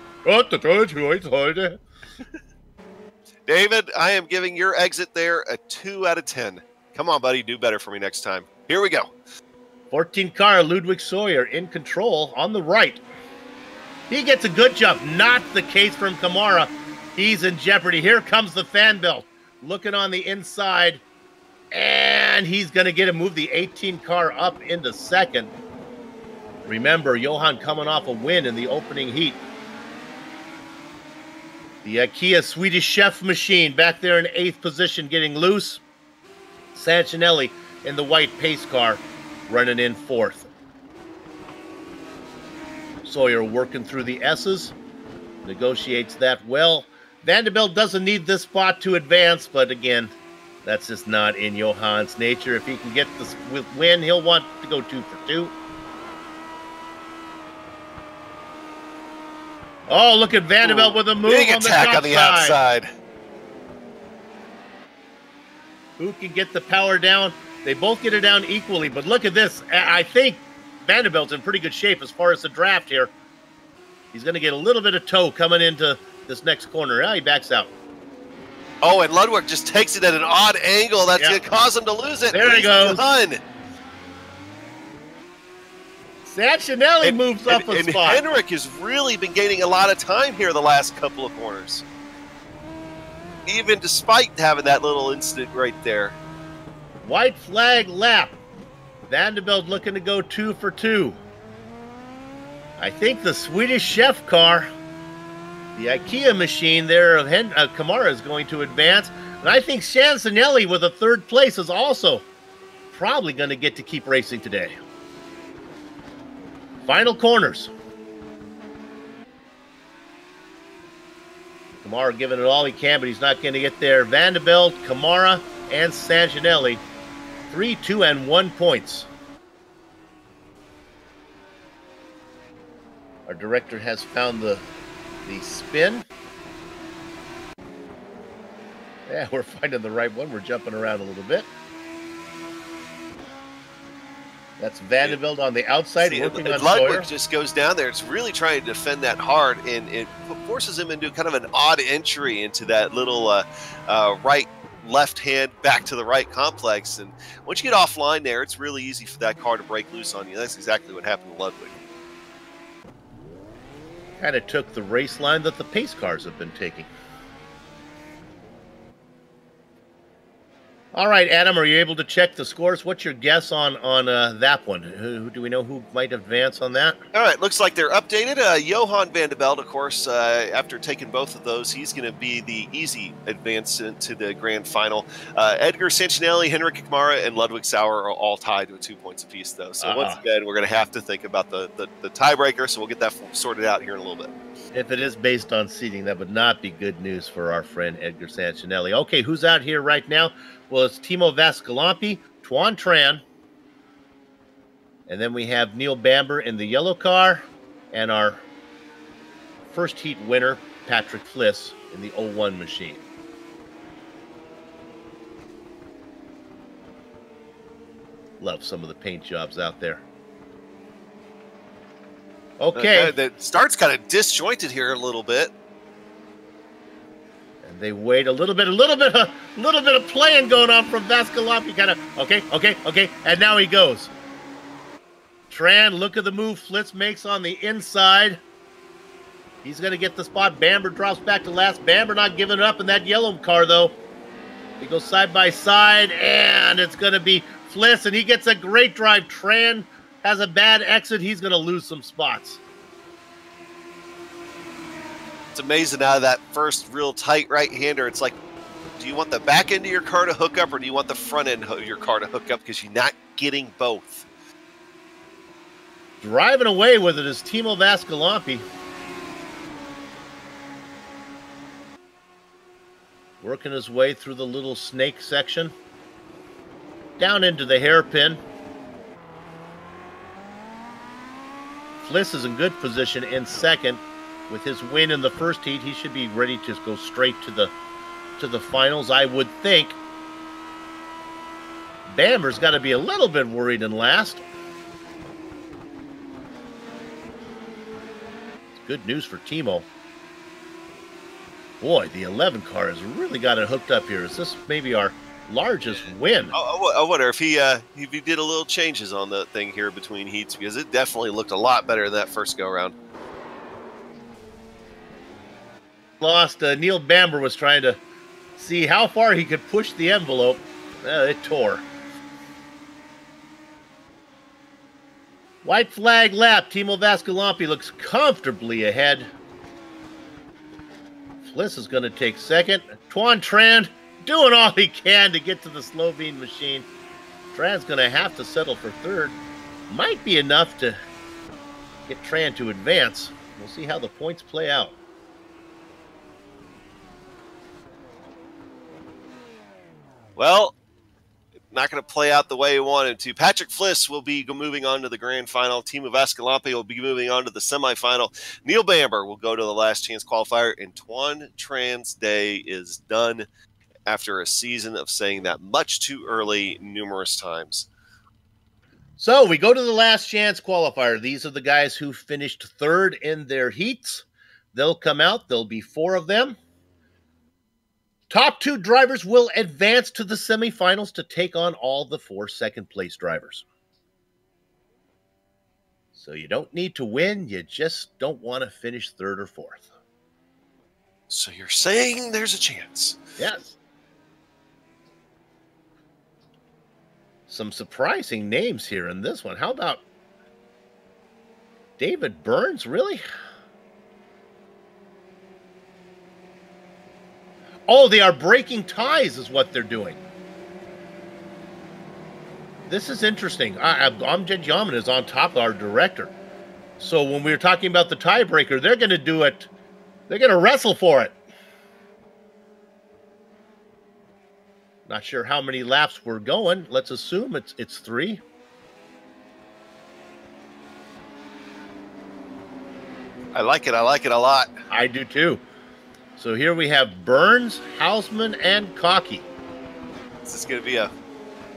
[SPEAKER 2] David, I am giving your exit there a 2 out of 10. Come on, buddy, do better for me next time. Here we go.
[SPEAKER 1] 14 car, Ludwig Sawyer in control on the right. He gets a good jump. Not the case from Kamara. He's in jeopardy. Here comes the fan belt. Looking on the inside. And he's going to get to move the 18 car up into second. Remember, Johan coming off a win in the opening heat. The IKEA Swedish Chef machine back there in 8th position getting loose. Sancinelli in the white pace car running in 4th. Sawyer working through the S's. Negotiates that well. Vanderbilt doesn't need this spot to advance, but again, that's just not in Johan's nature. If he can get this win, he'll want to go 2 for 2. Oh, look at Vanderbilt with a move
[SPEAKER 2] big
[SPEAKER 1] on the
[SPEAKER 2] attack
[SPEAKER 1] top
[SPEAKER 2] on the
[SPEAKER 1] side.
[SPEAKER 2] outside.
[SPEAKER 1] Who can get the power down? They both get it down equally, but look at this. I think Vanderbilt's in pretty good shape as far as the draft here. He's going to get a little bit of toe coming into this next corner. Now he backs out.
[SPEAKER 2] Oh, and Ludwig just takes it at an odd angle. That's going to cause him to lose it.
[SPEAKER 1] There he goes.
[SPEAKER 2] Done.
[SPEAKER 1] Sancinelli moves up a spot.
[SPEAKER 2] And Henrik has really been gaining a lot of time here the last couple of corners. Even despite having that little incident right there.
[SPEAKER 1] White flag lap. Vanderbilt looking to go 2 for 2. I think the Swedish Chef car, the IKEA machine there of Kamara is going to advance. And I think Sancinelli with a 3rd place is also probably going to get to keep racing today. Final corners. Kamara giving it all he can, but he's not going to get there. Vanderbilt, Kamara, and Sancinelli, 3, 2, and 1 points. Our director has found the spin. Yeah, we're finding the right one. We're jumping around a little bit. That's Vanderbilt on the outside, working on Sawyer.
[SPEAKER 2] Ludwig just goes down there. It's really trying to defend that hard, and it forces him into kind of an odd entry into that little left hand back to the right complex. And once you get offline there, it's really easy for that car to break loose on you. That's exactly what happened to Ludwig.
[SPEAKER 1] Kind of took the race line that the pace cars have been taking. All right, Adam, are you able to check the scores? What's your guess on that one? Who do we know who might advance on that?
[SPEAKER 2] All right, looks like they're updated. Johan Vanderbilt, of course, after taking both of those, he's going to be the easy advance into the grand final. Edgar Sancinelli, Henrik Kamara, and Ludwig Sauer are all tied with 2 points apiece, though. So once again, we're going to have to think about the tiebreaker, so we'll get that sorted out here in a little bit.
[SPEAKER 1] If it is based on seeding, that would not be good news for our friend Edgar Sancinelli. Okay, who's out here right now? Well, it's Timo Vascalampi, Tuan Tran, and then we have Neil Bamber in the yellow car, and our first heat winner, Patrick Fliss, in the 01 machine. Love some of the paint jobs out there. Okay.
[SPEAKER 2] The start's kind of disjointed here a little bit.
[SPEAKER 1] And they wait a little bit of playing going on from Vascalampi. Kind of, okay. And now he goes. Tran, look at the move Flitz makes on the inside. He's going to get the spot. Bamber drops back to last. Bamber not giving up in that yellow car, though. He goes side by side, and it's going to be Fliss, and he gets a great drive. Tran has a bad exit. He's going to lose some spots.
[SPEAKER 2] It's amazing out of that first real tight right-hander. It's like, do you want the back end of your car to hook up, or do you want the front end of your car to hook up, because you're not getting both?
[SPEAKER 1] Driving away with it is Timo Vascalampi. Working his way through the little snake section. Down into the hairpin. Fliss is in good position in second. With his win in the first heat, he should be ready to go straight to the finals, I would think. Bamber's got to be a little bit worried in last. It's good news for Timo. Boy, the 11 car has really got it hooked up here. Is this maybe our largest win?
[SPEAKER 2] I wonder if he did a little changes on the thing here between heats, because it definitely looked a lot better than that first go-around.
[SPEAKER 1] lost. Neil Bamber was trying to see how far he could push the envelope. It tore. White flag lap. Timo Vascalampi looks comfortably ahead. Fliss is going to take second. Tuan Tran doing all he can to get to the Slovene machine. Tran's going to have to settle for third. Might be enough to get Tran to advance. We'll see how the points play out.
[SPEAKER 2] Well, not going to play out the way he wanted to. Patrick Fliss will be moving on to the grand final. Timo Vascalampi will be moving on to the semifinal. Neil Bamber will go to the last chance qualifier, and Tuan Tran's day is done after a season of saying that much too early numerous times.
[SPEAKER 1] So we go to the last chance qualifier. These are the guys who finished third in their heats. They'll come out. There'll be 4 of them. Top 2 drivers will advance to the semifinals to take on all the 4 second-place drivers. So you don't need to win. You just don't want to finish third or fourth.
[SPEAKER 2] So you're saying there's a chance?
[SPEAKER 1] Yes. Some surprising names here in this one. How about David Burns? Really? Oh, they are breaking ties is what they're doing. This is interesting. Amjad Yaman is on top of our director. So when we were talking about the tiebreaker, they're going to do it. They're going to wrestle for it. Not sure how many laps we're going. Let's assume it's 3.
[SPEAKER 2] I like it. I like it a lot.
[SPEAKER 1] I do too. So here we have Burns, Hausman, and Cocky.
[SPEAKER 2] This is going to be a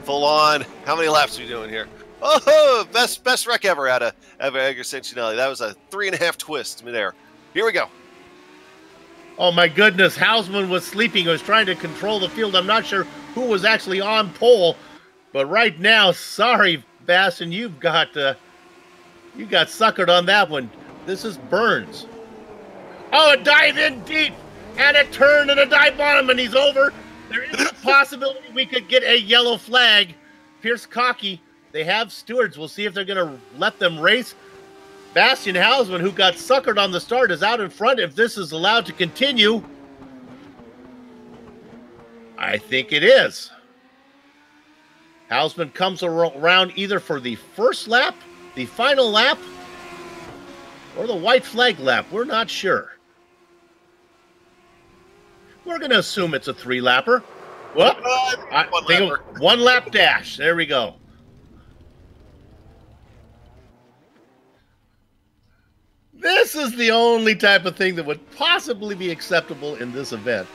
[SPEAKER 2] full-on. How many laps are we doing here? Oh, best wreck ever out of Edgar Sancinelli. That was a 3.5 twist midair. Here we go.
[SPEAKER 1] Oh my goodness, Hausman was sleeping. He was trying to control the field. I'm not sure who was actually on pole, but right now, sorry, Bastion, you got suckered on that one. This is Burns. Oh, a dive in deep, and a turn and a dive on him, and he's over. There is a possibility we could get a yellow flag. Pierce Cocky, they have stewards. We'll see if they're going to let them race. Bastian Hausman, who got suckered on the start, is out in front. If this is allowed to continue, I think it is. Hausman comes around either for the first lap, the final lap, or the white flag lap. We're not sure. We're going to assume it's a 3-lapper. Well, one lap dash. There we go. This is the only type of thing that would possibly be acceptable in this event.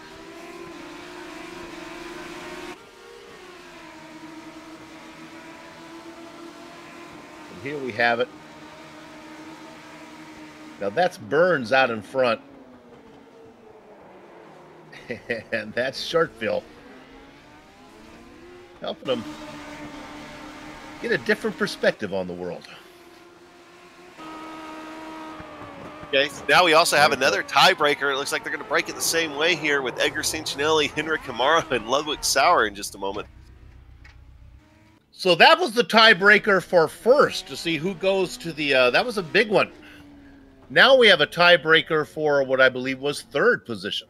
[SPEAKER 1] And here we have it. Now that's Burns out in front. And that's Shortville. Helping them get a different perspective on the world.
[SPEAKER 2] Okay, now we also have another tiebreaker. It looks like they're going to break it the same way here with Edgar Sancinelli, Henrik Kamara, and Ludwig Sauer in just a moment.
[SPEAKER 1] So that was the tiebreaker for first to see who goes to the, that was a big one. Now we have a tiebreaker for what I believe was third position.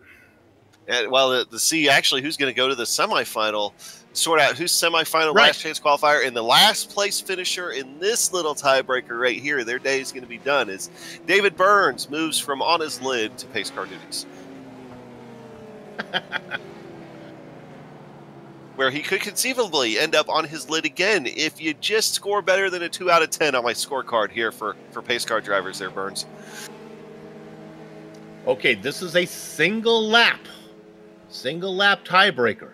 [SPEAKER 2] And well, the see actually who's going to go to the semifinal, sort out who's semifinal
[SPEAKER 1] Right.
[SPEAKER 2] last chance qualifier, and the last place finisher in this little tiebreaker right here. Their day is going to be done. Is David Burns moves from on his lid to pace car duties, where he could conceivably end up on his lid again if you just score better than a 2 out of 10 on my scorecard here for pace car drivers. There, Burns.
[SPEAKER 1] Okay, this is a single lap tiebreaker.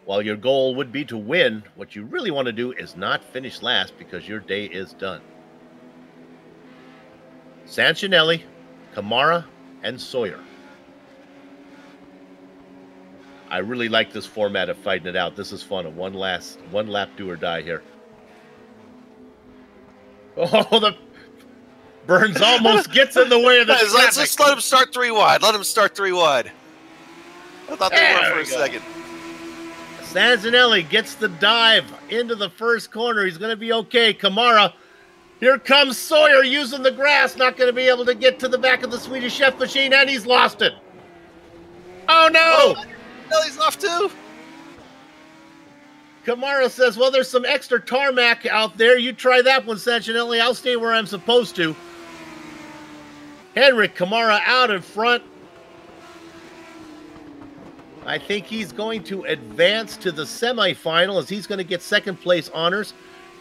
[SPEAKER 1] While your goal would be to win, what you really want to do is not finish last because your day is done. Sancinelli, Kamara, and Sawyer. I really like this format of fighting it out. This is fun. A one lap do or die here. Oh, Burns almost gets in the way of the traffic.
[SPEAKER 2] Let's just let him start 3 wide. Let him start 3 wide. I thought they were for a second.
[SPEAKER 1] Sanginelli gets the dive into the first corner. He's going to be okay. Kamara. Here comes Sawyer using the grass. Not going to be able to get to the back of the Swedish Chef machine, and he's lost it. Oh, no.
[SPEAKER 2] No, he's off too.
[SPEAKER 1] Kamara says, well, there's some extra tarmac out there. You try that one, Sanginelli. I'll stay where I'm supposed to. Henrik Kamara out in front. I think he's going to advance to the semifinal as he's going to get second place honors.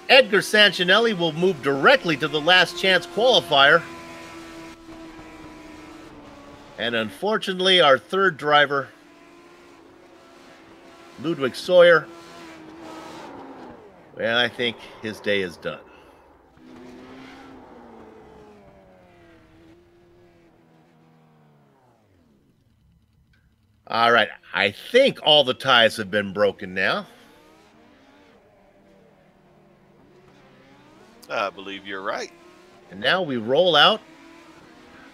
[SPEAKER 1] Edgar Sanginelli will move directly to the last chance qualifier. And unfortunately, our third driver, Ludwig Sawyer, well, I think his day is done. All right, I think all the ties have been broken now.
[SPEAKER 2] I believe you're right.
[SPEAKER 1] And now we roll out.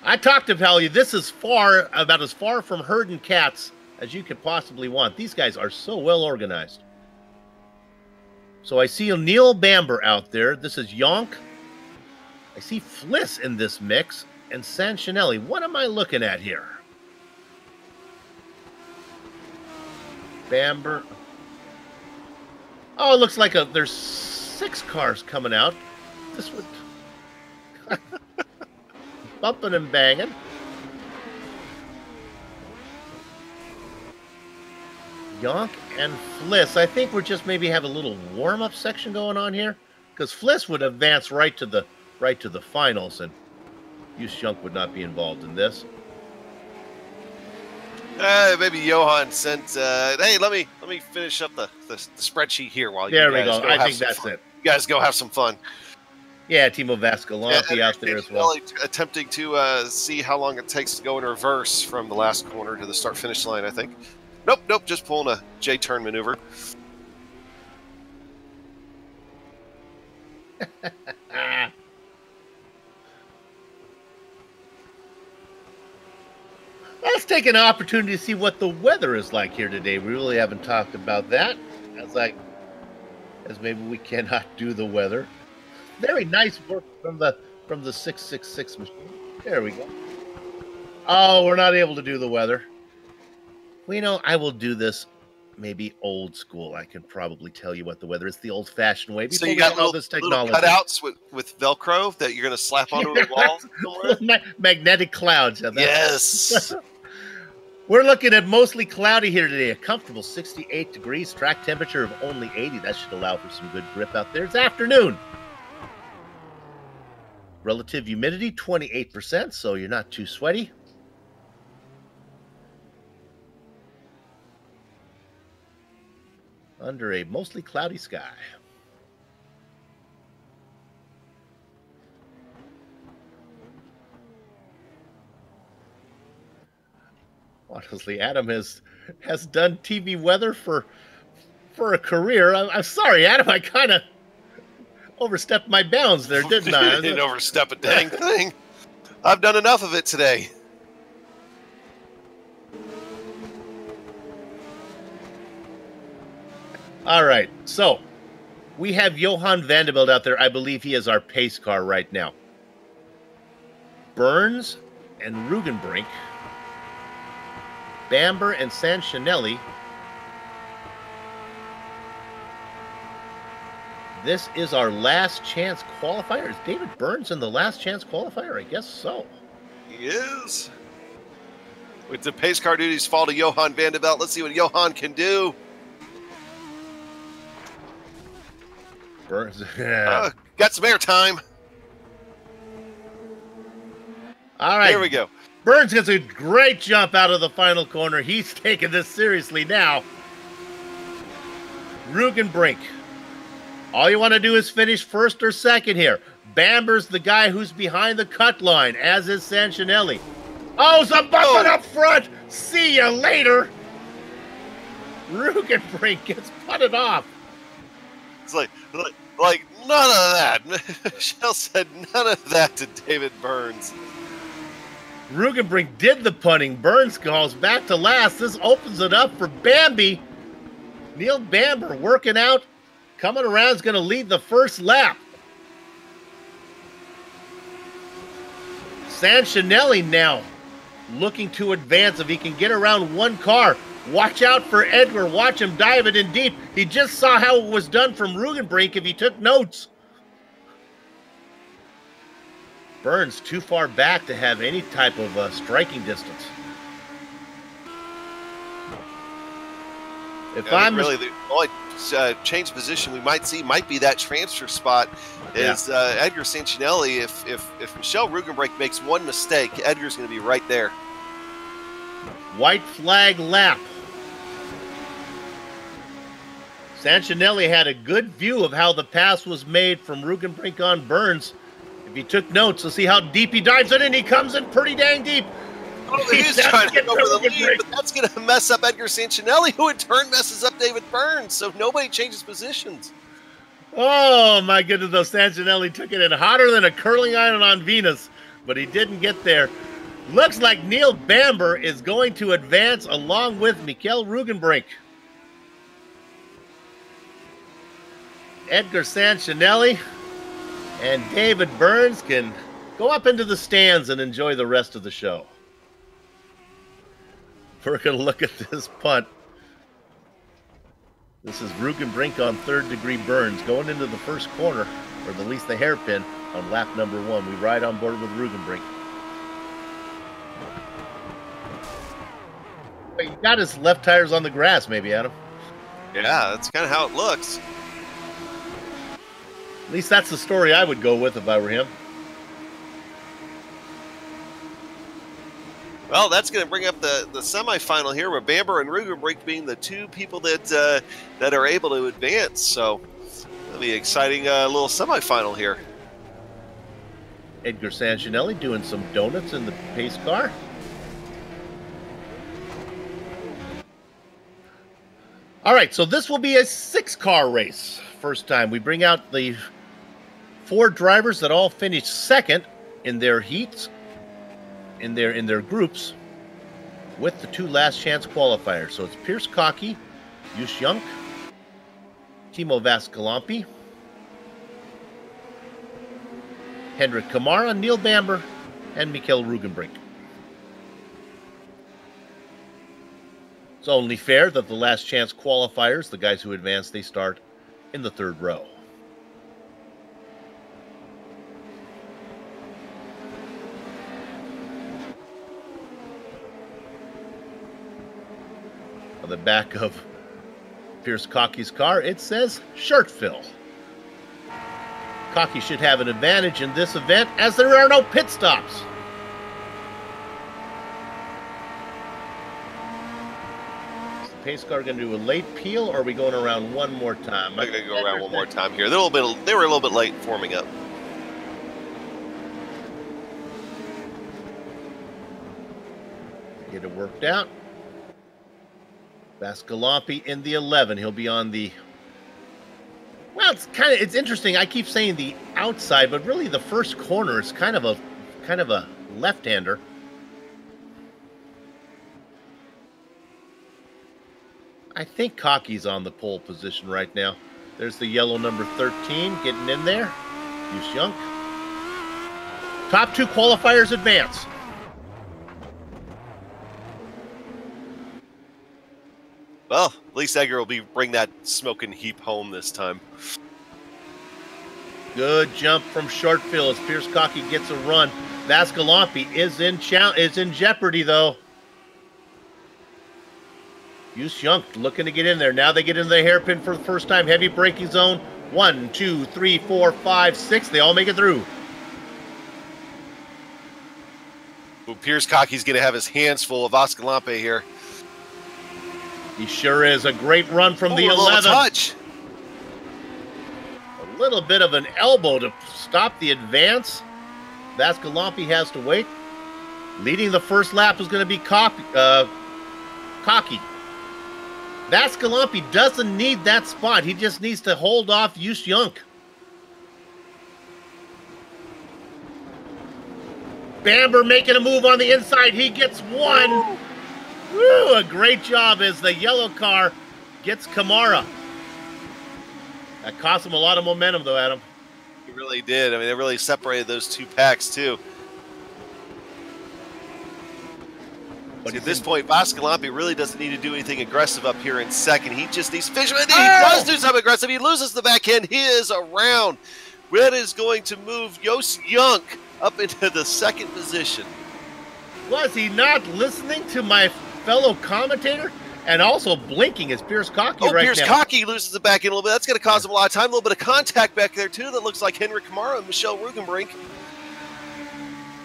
[SPEAKER 1] I talked to Pally. This is about as far from herding cats as you could possibly want. These guys are so well organized. So I see Neil Bamber out there. This is Yonk. I see Fliss in this mix. And Sanginelli. What am I looking at here? Bamber. Oh, it looks like there's 6 cars coming out. This would bumping and banging. Yonk and Fliss. I think we're just maybe have a little warm-up section going on here, because Fliss would advance right to the finals, and Yonk would not be involved in this.
[SPEAKER 2] Maybe Johan sent. Hey, let me finish up the spreadsheet here while you.
[SPEAKER 1] There we go. I think that's it.
[SPEAKER 2] You guys go have some fun.
[SPEAKER 1] Yeah, Timo Vascalanti out there as well.
[SPEAKER 2] Attempting to see how long it takes to go in reverse from the last corner to the start-finish line, I think. Nope, just pulling a J-turn maneuver. Let's take an opportunity to see what the weather is like here today. We really haven't talked about that, as maybe we cannot do the weather. Very nice work from the 666 machine. There we go. Oh, we're not able to do the weather. Well, you know, I will do this maybe old school. I can probably tell you what the weather is the old-fashioned way. So you got all this technology. Little cutouts with Velcro that you're going to slap onto the wall somewhere?
[SPEAKER 1] Magnetic clouds. Yeah,
[SPEAKER 2] yes.
[SPEAKER 1] We're looking at mostly cloudy here today. A comfortable 68 degrees. Track temperature of only 80. That should allow for some good grip out there. It's afternoon. Relative humidity, 28%, so you're not too sweaty. Under a mostly cloudy sky. Honestly, Adam has done TV weather for a career. I'm sorry, Adam, I kind of overstepped my bounds there, didn't I?
[SPEAKER 2] I didn't overstep a dang thing. I've done enough of it today.
[SPEAKER 1] All right, so we have Johan Vanderbilt out there. I believe he is our pace car right now. Burns and Rugenbrink, Bamber and Sanginelli. This is our last chance qualifier. Is David Burns in the last chance qualifier? I guess so.
[SPEAKER 2] He is. With the pace car duties fall to Johan Vanderbilt. Let's see what Johan can do.
[SPEAKER 1] Burns.
[SPEAKER 2] Got some air time.
[SPEAKER 1] All right.
[SPEAKER 2] Here we go.
[SPEAKER 1] Burns gets a great jump out of the final corner. He's taking this seriously now. Rugenbrink. All you want to do is finish first or second here. Bamber's the guy who's behind the cut line, as is Sanginelli. Oh, some bumping up front. See you later. Rugenbrink gets putted off.
[SPEAKER 2] It's like Like, none of that. Michelle said none of that to David Burns.
[SPEAKER 1] Rugenbrink did the punting. Burns calls back to last. This opens it up for Bambi. Neil Bamber working out. Coming around is going to lead the first lap. Sanchinelli now looking to advance if he can get around one car. Watch out for Edgar. Watch him dive it in deep. He just saw how it was done from Rugenbrink if he took notes. Burns too far back to have any type of striking distance. If I'm
[SPEAKER 2] really the only change position we might see might be that transfer spot is Edgar Sanchinelli. If Michelle Rugenbrink makes one mistake, Edgar's going to be right there.
[SPEAKER 1] White flag lap. Sanchinelli had a good view of how the pass was made from Rugenbrink on Burns. If he took notes, let's see how deep he dives it in. He comes in pretty dang deep.
[SPEAKER 2] Oh, he's trying to go for the lead, but that's going to mess up Edgar Sanchinelli, who in turn messes up David Burns, so nobody changes positions.
[SPEAKER 1] Oh, my goodness, though. Sanchinelli took it in hotter than a curling iron on Venus, but he didn't get there. Looks like Neil Bamber is going to advance along with Mikel Rugenbrink. Edgar Sanchinelli and David Burns can go up into the stands and enjoy the rest of the show. We're going to look at this punt. This is Rugenbrink on third-degree Burns going into the first corner, or at least the hairpin, on lap number 1. We ride on board with Rugenbrink. He got his left tires on the grass, maybe, Adam.
[SPEAKER 2] Yeah, that's kind of how it looks.
[SPEAKER 1] At least that's the story I would go with if I were him.
[SPEAKER 2] Well, that's going to bring up the semifinal here, with Bamber and Rugenbrink being the two people that that are able to advance. So it'll be an exciting little semifinal here.
[SPEAKER 1] Edgar Sanchinelli doing some donuts in the pace car. All right, so this will be a 6-car race. First time we bring out the 4 drivers that all finished second in their heats, in their groups, with the 2 last chance qualifiers. So it's Pierce Cocky, Yush Junk, Timo Vascalampi, Hendrik Kamara, Neil Bamber, and Mikel Rugenbrink. It's only fair that the last chance qualifiers, the guys who advance, they start in the 3rd row. On the back of Pierce Cocky's car, it says shirt fill. Cocky should have an advantage in this event as there are no pit stops. Pace car going to do a late peel, or are we going around one more time?
[SPEAKER 2] I'm going to go around one more time here. They were a little bit late forming up.
[SPEAKER 1] Get it worked out. Vascalampi in the 11. He'll be on the... Well, it's interesting. I keep saying the outside, but really the first corner is kind of a left-hander. I think Cocky's on the pole position right now. There's the yellow number 13 getting in there. Yush Junk. Top 2 qualifiers advance.
[SPEAKER 2] Well, at least Edgar will bring that smoking heap home this time.
[SPEAKER 1] Good jump from short field as Pierce Cocky gets a run. Vascalampi is in jeopardy though. Yush Junk looking to get in there. Now they get into the hairpin for the first time. Heavy braking zone. 1, 2, 3, 4, 5, 6. They all make it through.
[SPEAKER 2] Well, Pierce Cocky's going to have his hands full of Vascalampi here.
[SPEAKER 1] He sure is. A great run from the 11.
[SPEAKER 2] A little touch.
[SPEAKER 1] A little bit of an elbow to stop the advance. Vascalampi has to wait. Leading the first lap is going to be Cocky. Vascalampi doesn't need that spot. He just needs to hold off Yush Junk. Bamber making a move on the inside. He gets one. Woo, a great job as the yellow car gets Kamara. That cost him a lot of momentum, though, Adam.
[SPEAKER 2] It really did. I mean, it really separated those two packs, too. But at this point, Vascalampi really doesn't need to do anything aggressive up here in second. He just needs fisherman. He does do something aggressive. He loses the back end. He is around. That is going to move Joost Junk up into the second position.
[SPEAKER 1] Was he not listening to my fellow commentator? And also blinking is Pierce Cocky right now.
[SPEAKER 2] Pierce Cocky loses the back end a little bit. That's going to cause him a lot of time. A little bit of contact back there, too. That looks like Henrik Kamara and Michelle Rugenbrink.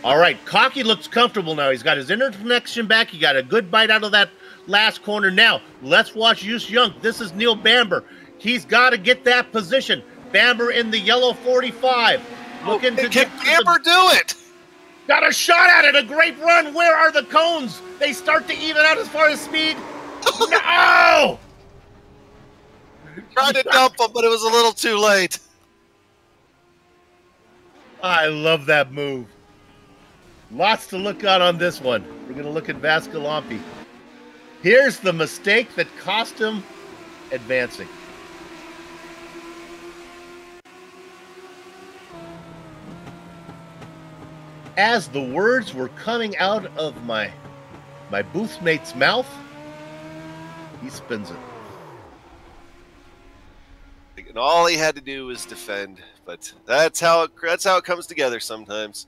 [SPEAKER 1] All right, Cocky looks comfortable now. He's got his interconnection back. He got a good bite out of that last corner. Now, let's watch Joost Junk. This is Neil Bamber. He's got to get that position. Bamber in the yellow 45. Looking to
[SPEAKER 2] can Bamber do it?
[SPEAKER 1] Got a shot at it. A great run. Where are the cones? They start to even out as far as speed. No!
[SPEAKER 2] Tried to dump him, but it was a little too late.
[SPEAKER 1] I love that move. Lots to look at on this one. We're going to look at Vascalampi. Here's the mistake that cost him advancing. As the words were coming out of my booth mate's mouth, he spins it.
[SPEAKER 2] And all he had to do was defend, but that's how it comes together sometimes.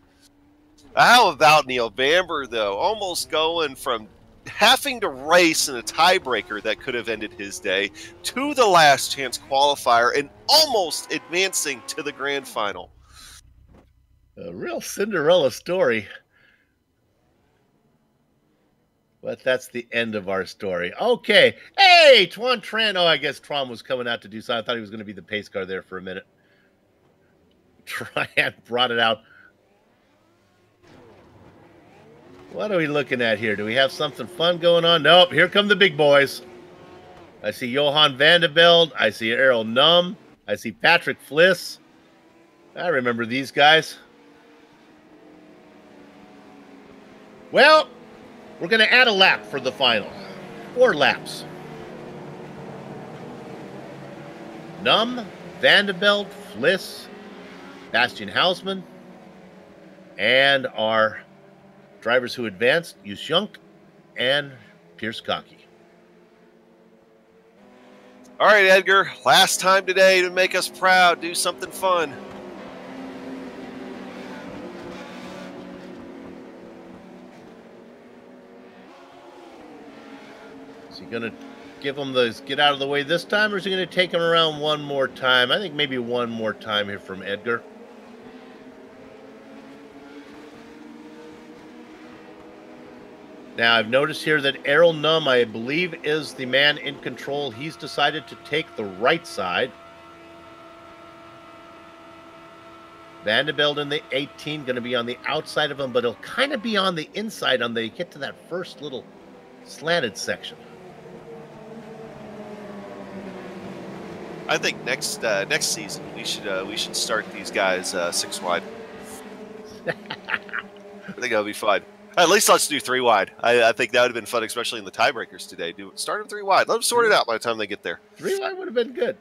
[SPEAKER 2] How about Neil Bamber, though? Almost going from having to race in a tiebreaker that could have ended his day to the last chance qualifier and almost advancing to the grand final.
[SPEAKER 1] A real Cinderella story. But that's the end of our story. Okay. Hey, Twan Tran. Oh, I guess Tron was coming out to do something. I thought he was going to be the pace car there for a minute. Tran brought it out. What are we looking at here? Do we have something fun going on? Nope. Here come the big boys. I see Johan Vandeveld. I see Errol Num. I see Patrick Fliss. I remember these guys. Well, we're going to add a lap for the final. 4 laps. Num, Vandeveld, Fliss, Bastian Hausman, and our drivers who advanced, Joost Junk and Pierce Cocky.
[SPEAKER 2] All right, Edgar, last time today to make us proud. Do something fun.
[SPEAKER 1] Is he going to give him the get out of the way this time, or is he going to take him around one more time? I think maybe one more time here from Edgar. Now, I've noticed here that Errol Num, I believe, is the man in control. He's decided to take the right side. Vandeveld in the 18, going to be on the outside of him, but he'll kind of be on the inside on the get to that first little slanted section.
[SPEAKER 2] I think next season we should start these guys 6 wide. I think that'll be fun. At least let's do 3 wide. I think that would have been fun, especially in the tiebreakers today. Start them 3 wide. Let them sort it out by the time they get there.
[SPEAKER 1] 3 wide would have been good.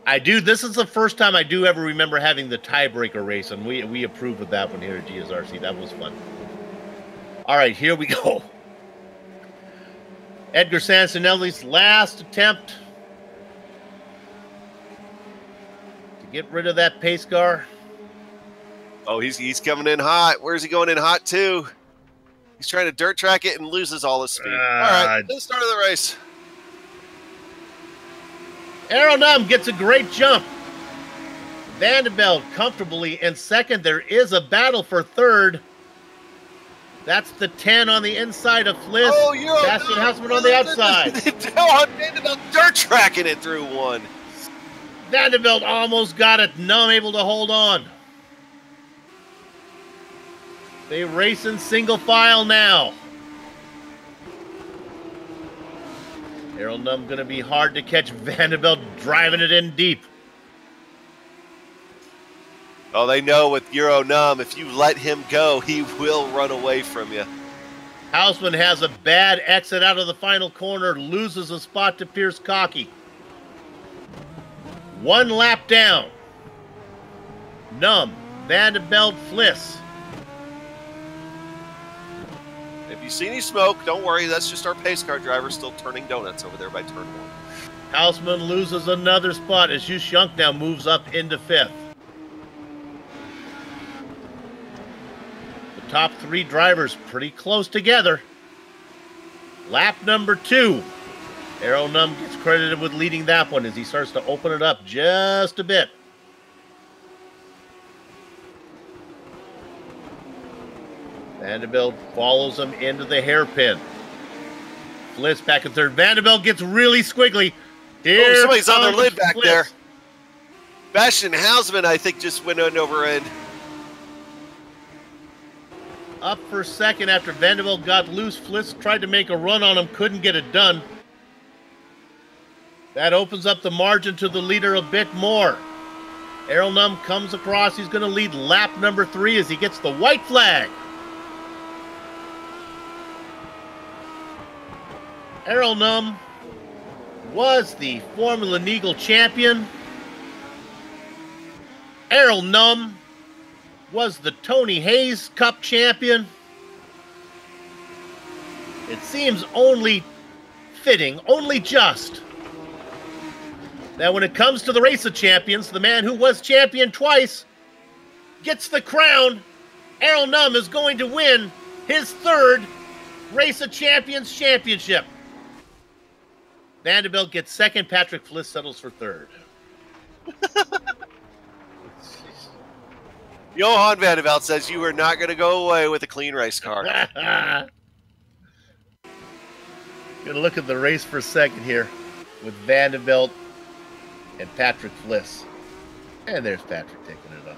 [SPEAKER 1] This is the first time I do ever remember having the tiebreaker race, and we approve of that one here at GSRC. That was fun. All right, here we go. Edgar Sansinelli's last attempt to get rid of that pace car.
[SPEAKER 2] Oh, he's coming in hot. Where's he going in hot to? He's trying to dirt track it and loses all his speed. All right, let's start the race.
[SPEAKER 1] Errol Num gets a great jump. Vandeveld comfortably in second. There is a battle for third. That's the 10 on the inside of Fliss.
[SPEAKER 2] Oh, you're
[SPEAKER 1] Bastian Hausman on the outside.
[SPEAKER 2] Vandeveld dirt tracking it through one.
[SPEAKER 1] Vandeveld almost got it. Num able to hold on. They race in single file now. Errol Num going to be hard to catch. Vandeveld driving it in deep.
[SPEAKER 2] Oh, they know with Euro Numb, if you let him go, he will run away from you.
[SPEAKER 1] Hausman has a bad exit out of the final corner, loses a spot to Pierce Cocky. 1 lap down. Numb, Vanderbilt, Fliss.
[SPEAKER 2] If you see any smoke, don't worry. That's just our pace car driver still turning donuts over there by turn 1.
[SPEAKER 1] Hausman loses another spot as Yushunk now moves up into 5th. The top 3 drivers pretty close together. Lap number 2. Errol Numb gets credited with leading that one as he starts to open it up just a bit. Vanderbilt follows him into the hairpin. Fliss back in 3rd. Vanderbilt gets really squiggly. Here
[SPEAKER 2] somebody's on their lid back
[SPEAKER 1] Fliss.
[SPEAKER 2] there. Bastian Hausman, I think, just went over end.
[SPEAKER 1] Up for 2nd after Vanderbilt got loose. Fliss tried to make a run on him, couldn't get it done. That opens up the margin to the leader a bit more. Errol Numb comes across. He's going to lead lap number 3 as he gets the white flag. Errol Numb was the Formula Neagle champion. Errol Numb was the Tony Hayes Cup champion. It seems only fitting, only just, that when it comes to the Race of Champions, the man who was champion twice gets the crown. Errol Numb is going to win his 3rd Race of Champions championship. Vanderbilt gets 2nd. Patrick Fliss settles for 3rd.
[SPEAKER 2] Johan Vanderbilt says you are not going to go away with a clean race car.
[SPEAKER 1] Gonna look at the race for a second here with Vanderbilt and Patrick Fliss. And there's Patrick taking it off.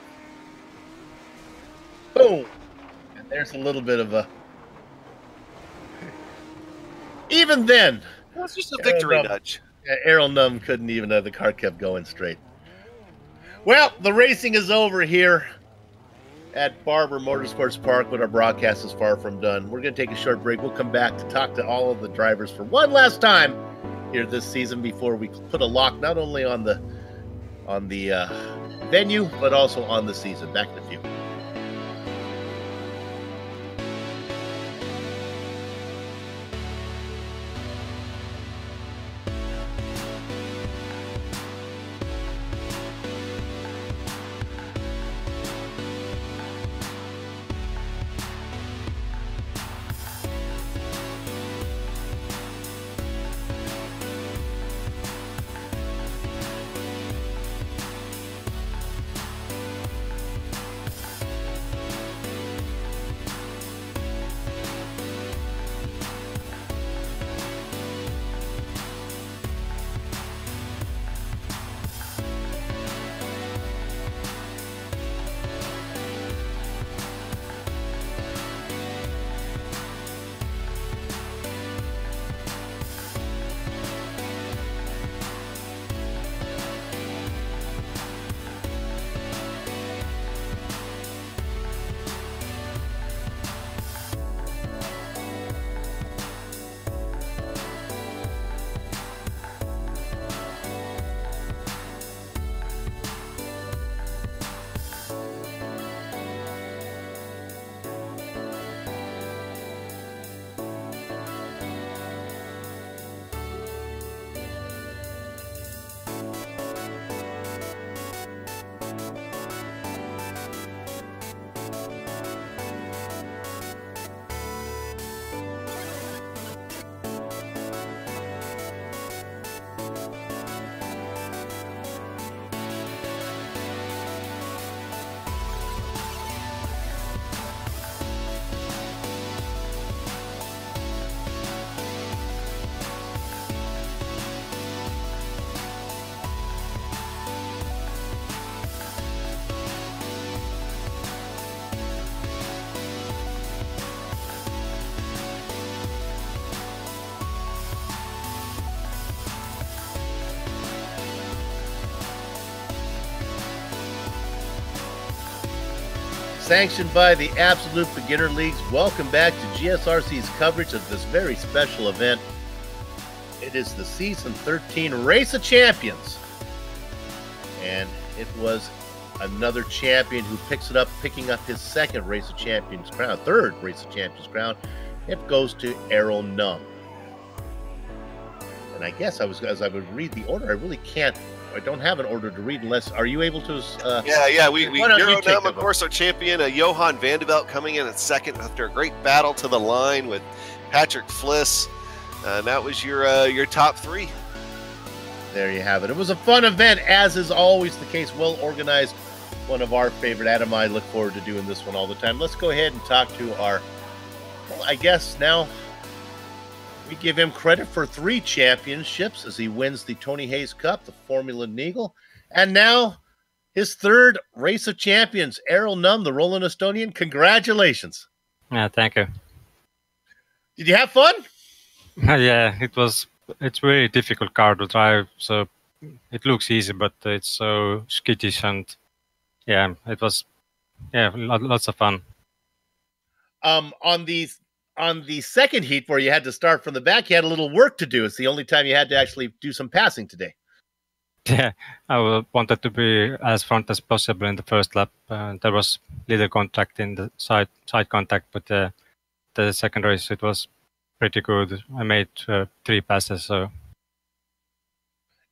[SPEAKER 1] Boom! And there's a little bit of a... Even then...
[SPEAKER 2] That's just a victory nudge.
[SPEAKER 1] Errol Numb couldn't even have the car kept going straight. Well, the racing is over here at Barber Motorsports Park, but our broadcast is far from done. We're going to take a short break. We'll come back to talk to all of the drivers for one last time here this season before we put a lock not only on the venue, but also on the season. Back in a few. sanctioned by the Absolute Beginner Leagues. Welcome back to GSRC's coverage of this very special event. It is the Season 13 Race of Champions. And it was another champion who picking up his second Race of Champions crown, third Race of Champions crown. It goes to Errol Num. And I guess as I would read the order, I don't have an order to read unless, are you able to?
[SPEAKER 2] Yeah. We Errol Num, of course, our champion, Johan van de Velde coming in at second after a great battle to the line with Patrick Fliss. That was your top three.
[SPEAKER 1] There you have it. It was a fun event, as is always the case. Well organized. One of our favorite. Adam and I look forward to doing this one all the time. Let's go ahead and talk to I guess now we give him credit for 3 championships as he wins the Tony Hayes Cup, the Formula Neagle, and now his third Race of Champions. Errol Num, the Rolling Estonian. Congratulations.
[SPEAKER 3] Yeah, thank you.
[SPEAKER 1] Did you have fun?
[SPEAKER 3] Yeah, it's really difficult car to drive, so it looks easy, but it's so skittish, and yeah, it was lots of fun.
[SPEAKER 1] On the second heat where you had to start from the back, you had a little work to do. It's the only time you had to actually do some passing today.
[SPEAKER 3] Yeah, I wanted to be as front as possible in the first lap. There was little contact in the side contact, but the second race it was pretty good. I made 3 passes. So,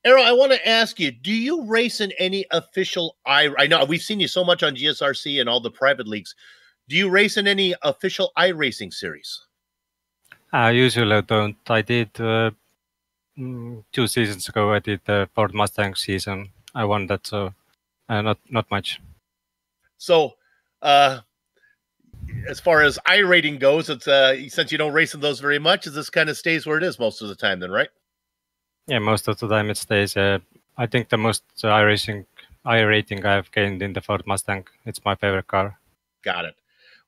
[SPEAKER 1] Errol, I want to ask you: do you race in any official? I know we've seen you so much on GSRC and all the private leagues. Do you race in any official iRacing series?
[SPEAKER 3] I usually don't. I did 2 seasons ago. I did the Ford Mustang season. I won that, so not much.
[SPEAKER 1] So, as far as iRating goes, it's since you don't race in those very much, this kind of stays where it is most of the time, then, right?
[SPEAKER 3] Yeah, most of the time it stays. I think the most iRating I've gained in the Ford Mustang. It's my favorite car.
[SPEAKER 1] Got it.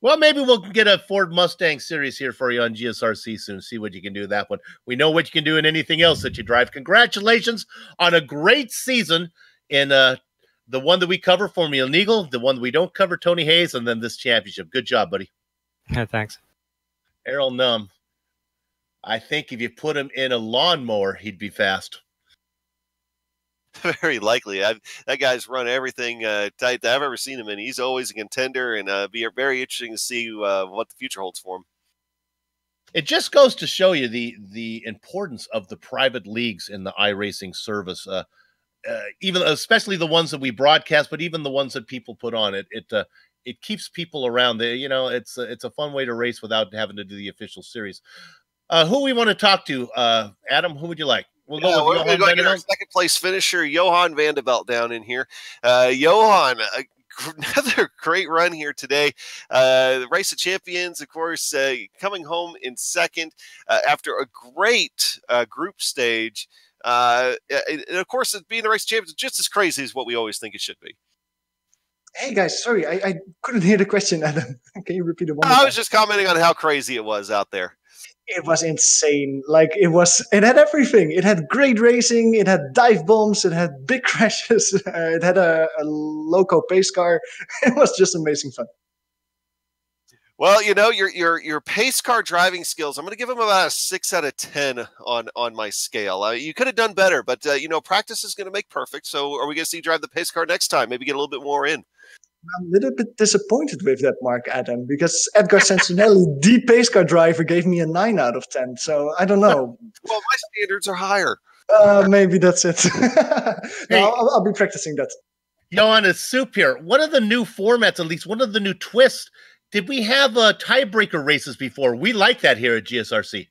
[SPEAKER 1] Well, maybe we'll get a Ford Mustang series here for you on GSRC soon. See what you can do with that one. We know what you can do in anything else that you drive. Congratulations on a great season in the one that we cover, Formula Neagle, the one that we don't cover, Tony Hayes, and then this championship. Good job, buddy.
[SPEAKER 3] Yeah, thanks.
[SPEAKER 1] Errol Num. I think if you put him in a lawnmower, he'd be fast.
[SPEAKER 2] Very likely. That guy's run everything tight that I've ever seen him in. He's always a contender, and be very interesting to see what the future holds for him.
[SPEAKER 1] It just goes to show you the importance of the private leagues in the iRacing service, even especially the ones that we broadcast, but even the ones that people put on. It keeps people around. It's a fun way to race without having to do the official series. Who we want to talk to, Adam? Who would you like? We're going to get our
[SPEAKER 2] second place finisher, Johan van de Velde, down in here. Johan, another great run here today. The Race of Champions, of course, coming home in second after a great group stage. And of course, being the Race of Champions is just as crazy as what we always think it should be.
[SPEAKER 4] Hey guys, sorry, I couldn't hear the question, Adam. Can you repeat it one more
[SPEAKER 2] time?
[SPEAKER 4] I
[SPEAKER 2] was just commenting on how crazy it was out there.
[SPEAKER 4] It was insane. It had everything. It had great racing. It had dive bombs. It had big crashes. It had a loco pace car. It was just amazing fun.
[SPEAKER 2] Well, your pace car driving skills, I'm going to give them about a 6 out of 10 on my scale. You could have done better, but practice is going to make perfect. So are we going to see you drive the pace car next time? Maybe get a little bit more in.
[SPEAKER 4] I'm a little bit disappointed with that mark, Adam, because Edgar Sancinelli, the pace car driver, gave me a 9 out of 10. So I don't know.
[SPEAKER 2] Well, my standards are higher.
[SPEAKER 4] Maybe that's it. Hey, I'll be practicing that.
[SPEAKER 1] Johan, it's Soup here. One of the new formats, at least one of the new twists, did we have tiebreaker races before? We like that here at GSRC.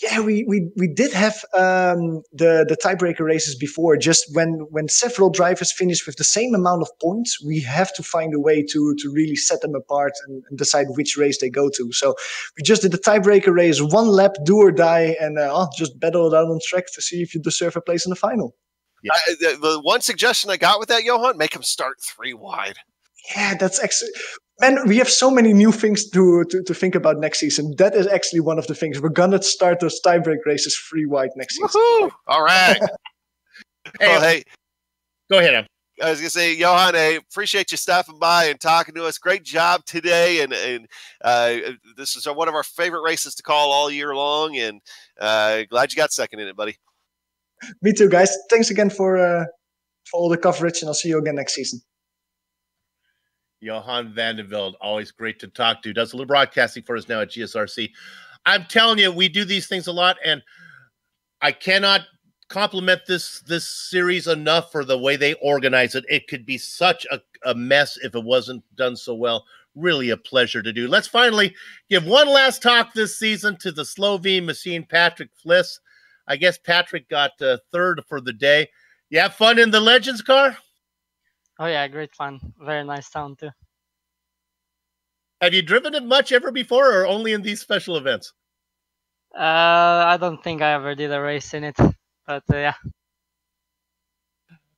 [SPEAKER 4] Yeah, we did have the tiebreaker races before. Just when several drivers finish with the same amount of points, we have to find a way to really set them apart and decide which race they go to. So we just did the tiebreaker race, 1 lap, do or die, and just battle it out on track to see if you deserve a place in the final.
[SPEAKER 2] Yeah. The one suggestion I got with that, Johan, make them start 3 wide.
[SPEAKER 4] Yeah, that's actually... Man, we have so many new things to think about next season. That is actually one of the things. We're going to start those tiebreak races 3 wide next season.
[SPEAKER 2] Woohoo! All right.
[SPEAKER 1] Hey, go ahead, Em.
[SPEAKER 2] I was going to say, Johan, I appreciate you stopping by and talking to us. Great job today. And this is one of our favorite races to call all year long. And glad you got second in it, buddy.
[SPEAKER 4] Me too, guys. Thanks again for all the coverage, and I'll see you again next season.
[SPEAKER 1] Johan van der Velde, always great to talk to. Does a little broadcasting for us now at GSRC. I'm telling you, we do these things a lot, and I cannot compliment this series enough for the way they organize it. It could be such a mess if it wasn't done so well. Really a pleasure to do. Let's finally give one last talk this season to the Slovene machine, Patrick Fliss. I guess Patrick got third for the day. You have fun in the Legends car?
[SPEAKER 5] Oh yeah, great fun. Very nice town too.
[SPEAKER 1] Have you driven it much ever before, or only in these special events?
[SPEAKER 5] I don't think I ever did a race in it. But yeah.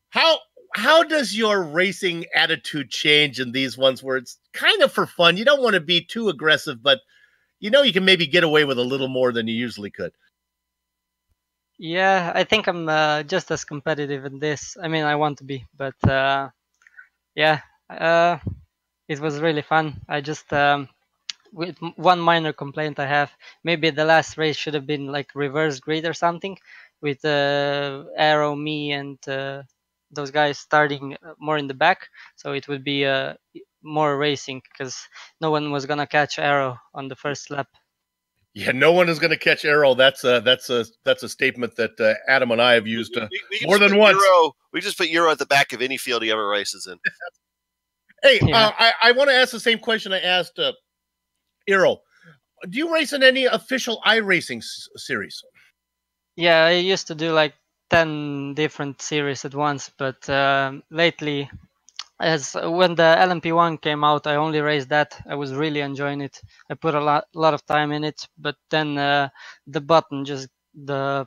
[SPEAKER 1] How does your racing attitude change in these ones where it's kind of for fun? You don't want to be too aggressive, but you know you can maybe get away with a little more than you usually could.
[SPEAKER 5] Yeah, I think I'm just as competitive in this. I mean, I want to be, but yeah, it was really fun. I just with one minor complaint I have, maybe the last race should have been like reverse grid or something, with Arrow, me, and those guys starting more in the back, so it would be more racing, because no one was gonna catch Arrow on the first lap.
[SPEAKER 1] Yeah, no one is going to catch Arrow. That's a statement that Adam and I have used
[SPEAKER 2] we
[SPEAKER 1] more than once.
[SPEAKER 2] We just put Euro at the back of any field he ever races in.
[SPEAKER 1] Hey, yeah. I want to ask the same question I asked Arrow. Do you race in any official iRacing series?
[SPEAKER 5] Yeah, I used to do like 10 different series at once, but lately, when the LMP1 came out, I only raced that. I was really enjoying it. I put a lot of time in it, but then the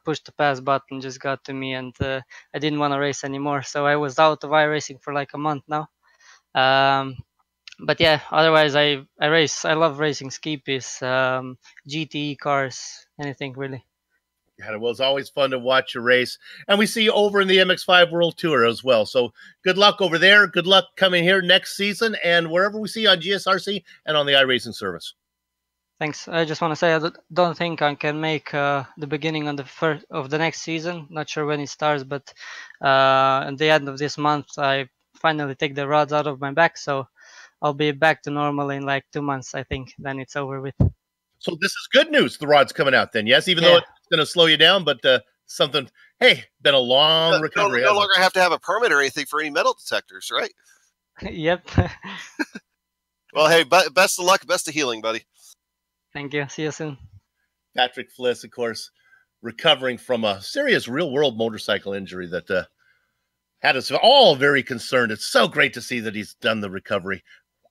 [SPEAKER 5] push to pass button just got to me, and I didn't want to race anymore. So I was out of iRacing for like a month now. But yeah, otherwise I race. I love racing skippies, GTE cars, anything really.
[SPEAKER 1] Yeah, well, it's always fun to watch a race. And we see you over in the MX5 World Tour as well. So good luck over there. Good luck coming here next season and wherever we see you on GSRC and on the iRacing service.
[SPEAKER 5] Thanks. I just want to say I don't think I can make the beginning of the next season. Not sure when it starts, but at the end of this month, I finally take the rods out of my back. So I'll be back to normal in like 2 months, I think. Then it's over with. So
[SPEAKER 1] this is good news. The rod's coming out then, yes? Even though it's going to slow you down, but something, hey, been a long recovery.
[SPEAKER 2] No longer have to have a permit or anything for any metal detectors, right?
[SPEAKER 5] Yep.
[SPEAKER 2] Well, hey, best of luck, best of healing, buddy.
[SPEAKER 5] Thank you. See you soon.
[SPEAKER 1] Patrick Fliss, of course, recovering from a serious real-world motorcycle injury that had us all very concerned. It's so great to see that he's done the recovery.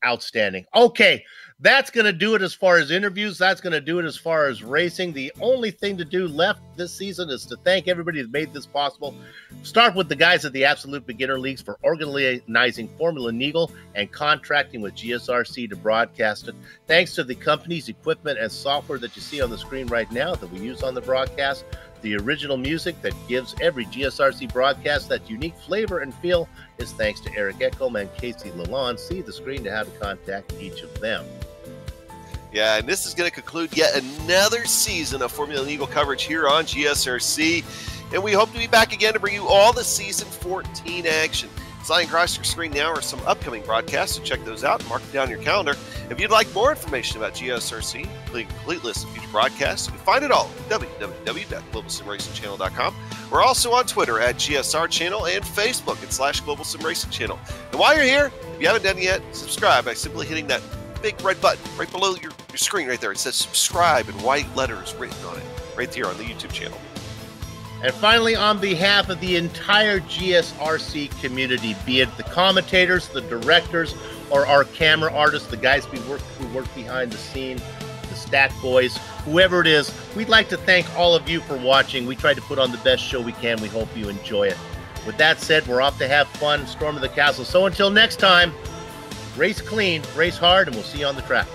[SPEAKER 1] Outstanding. Okay, that's going to do it as far as interviews. That's going to do it as far as racing. The only thing to do left this season is to thank everybody who made this possible. Start with the guys at the Absolute Beginner Leagues for organizing Formula Neagle and contracting with GSRC to broadcast it. Thanks to the companies, equipment, and software that you see on the screen right now that we use on the broadcast. The original music that gives every GSRC broadcast that unique flavor and feel is thanks to Eric Echolm and Casey Lalonde. See the screen to how to contact each of them.
[SPEAKER 2] Yeah, and this is going to conclude yet another season of Formula Neagle coverage here on GSRC. And we hope to be back again to bring you all the Season 14 action. Sliding across your screen now are some upcoming broadcasts, so check those out and mark them down your calendar. If you'd like more information about GSRC, including a complete list of future broadcasts, you can find it all at www.globalsimracingchannel.com. We're also on Twitter at GSR Channel and Facebook at /Global SimRacing Channel. And while you're here, if you haven't done it yet, subscribe by simply hitting that big red button right below your screen right there. It says subscribe in white letters written on it right here on the YouTube channel.
[SPEAKER 1] And finally, on behalf of the entire GSRC community, be it the commentators, the directors, or our camera artists, the guys who work behind the scene, the stat boys, whoever it is, we'd like to thank all of you for watching. We try to put on the best show we can. We hope you enjoy it. With that said, we're off to have fun, storm of the castle. So until next time, race clean, race hard, and we'll see you on the track.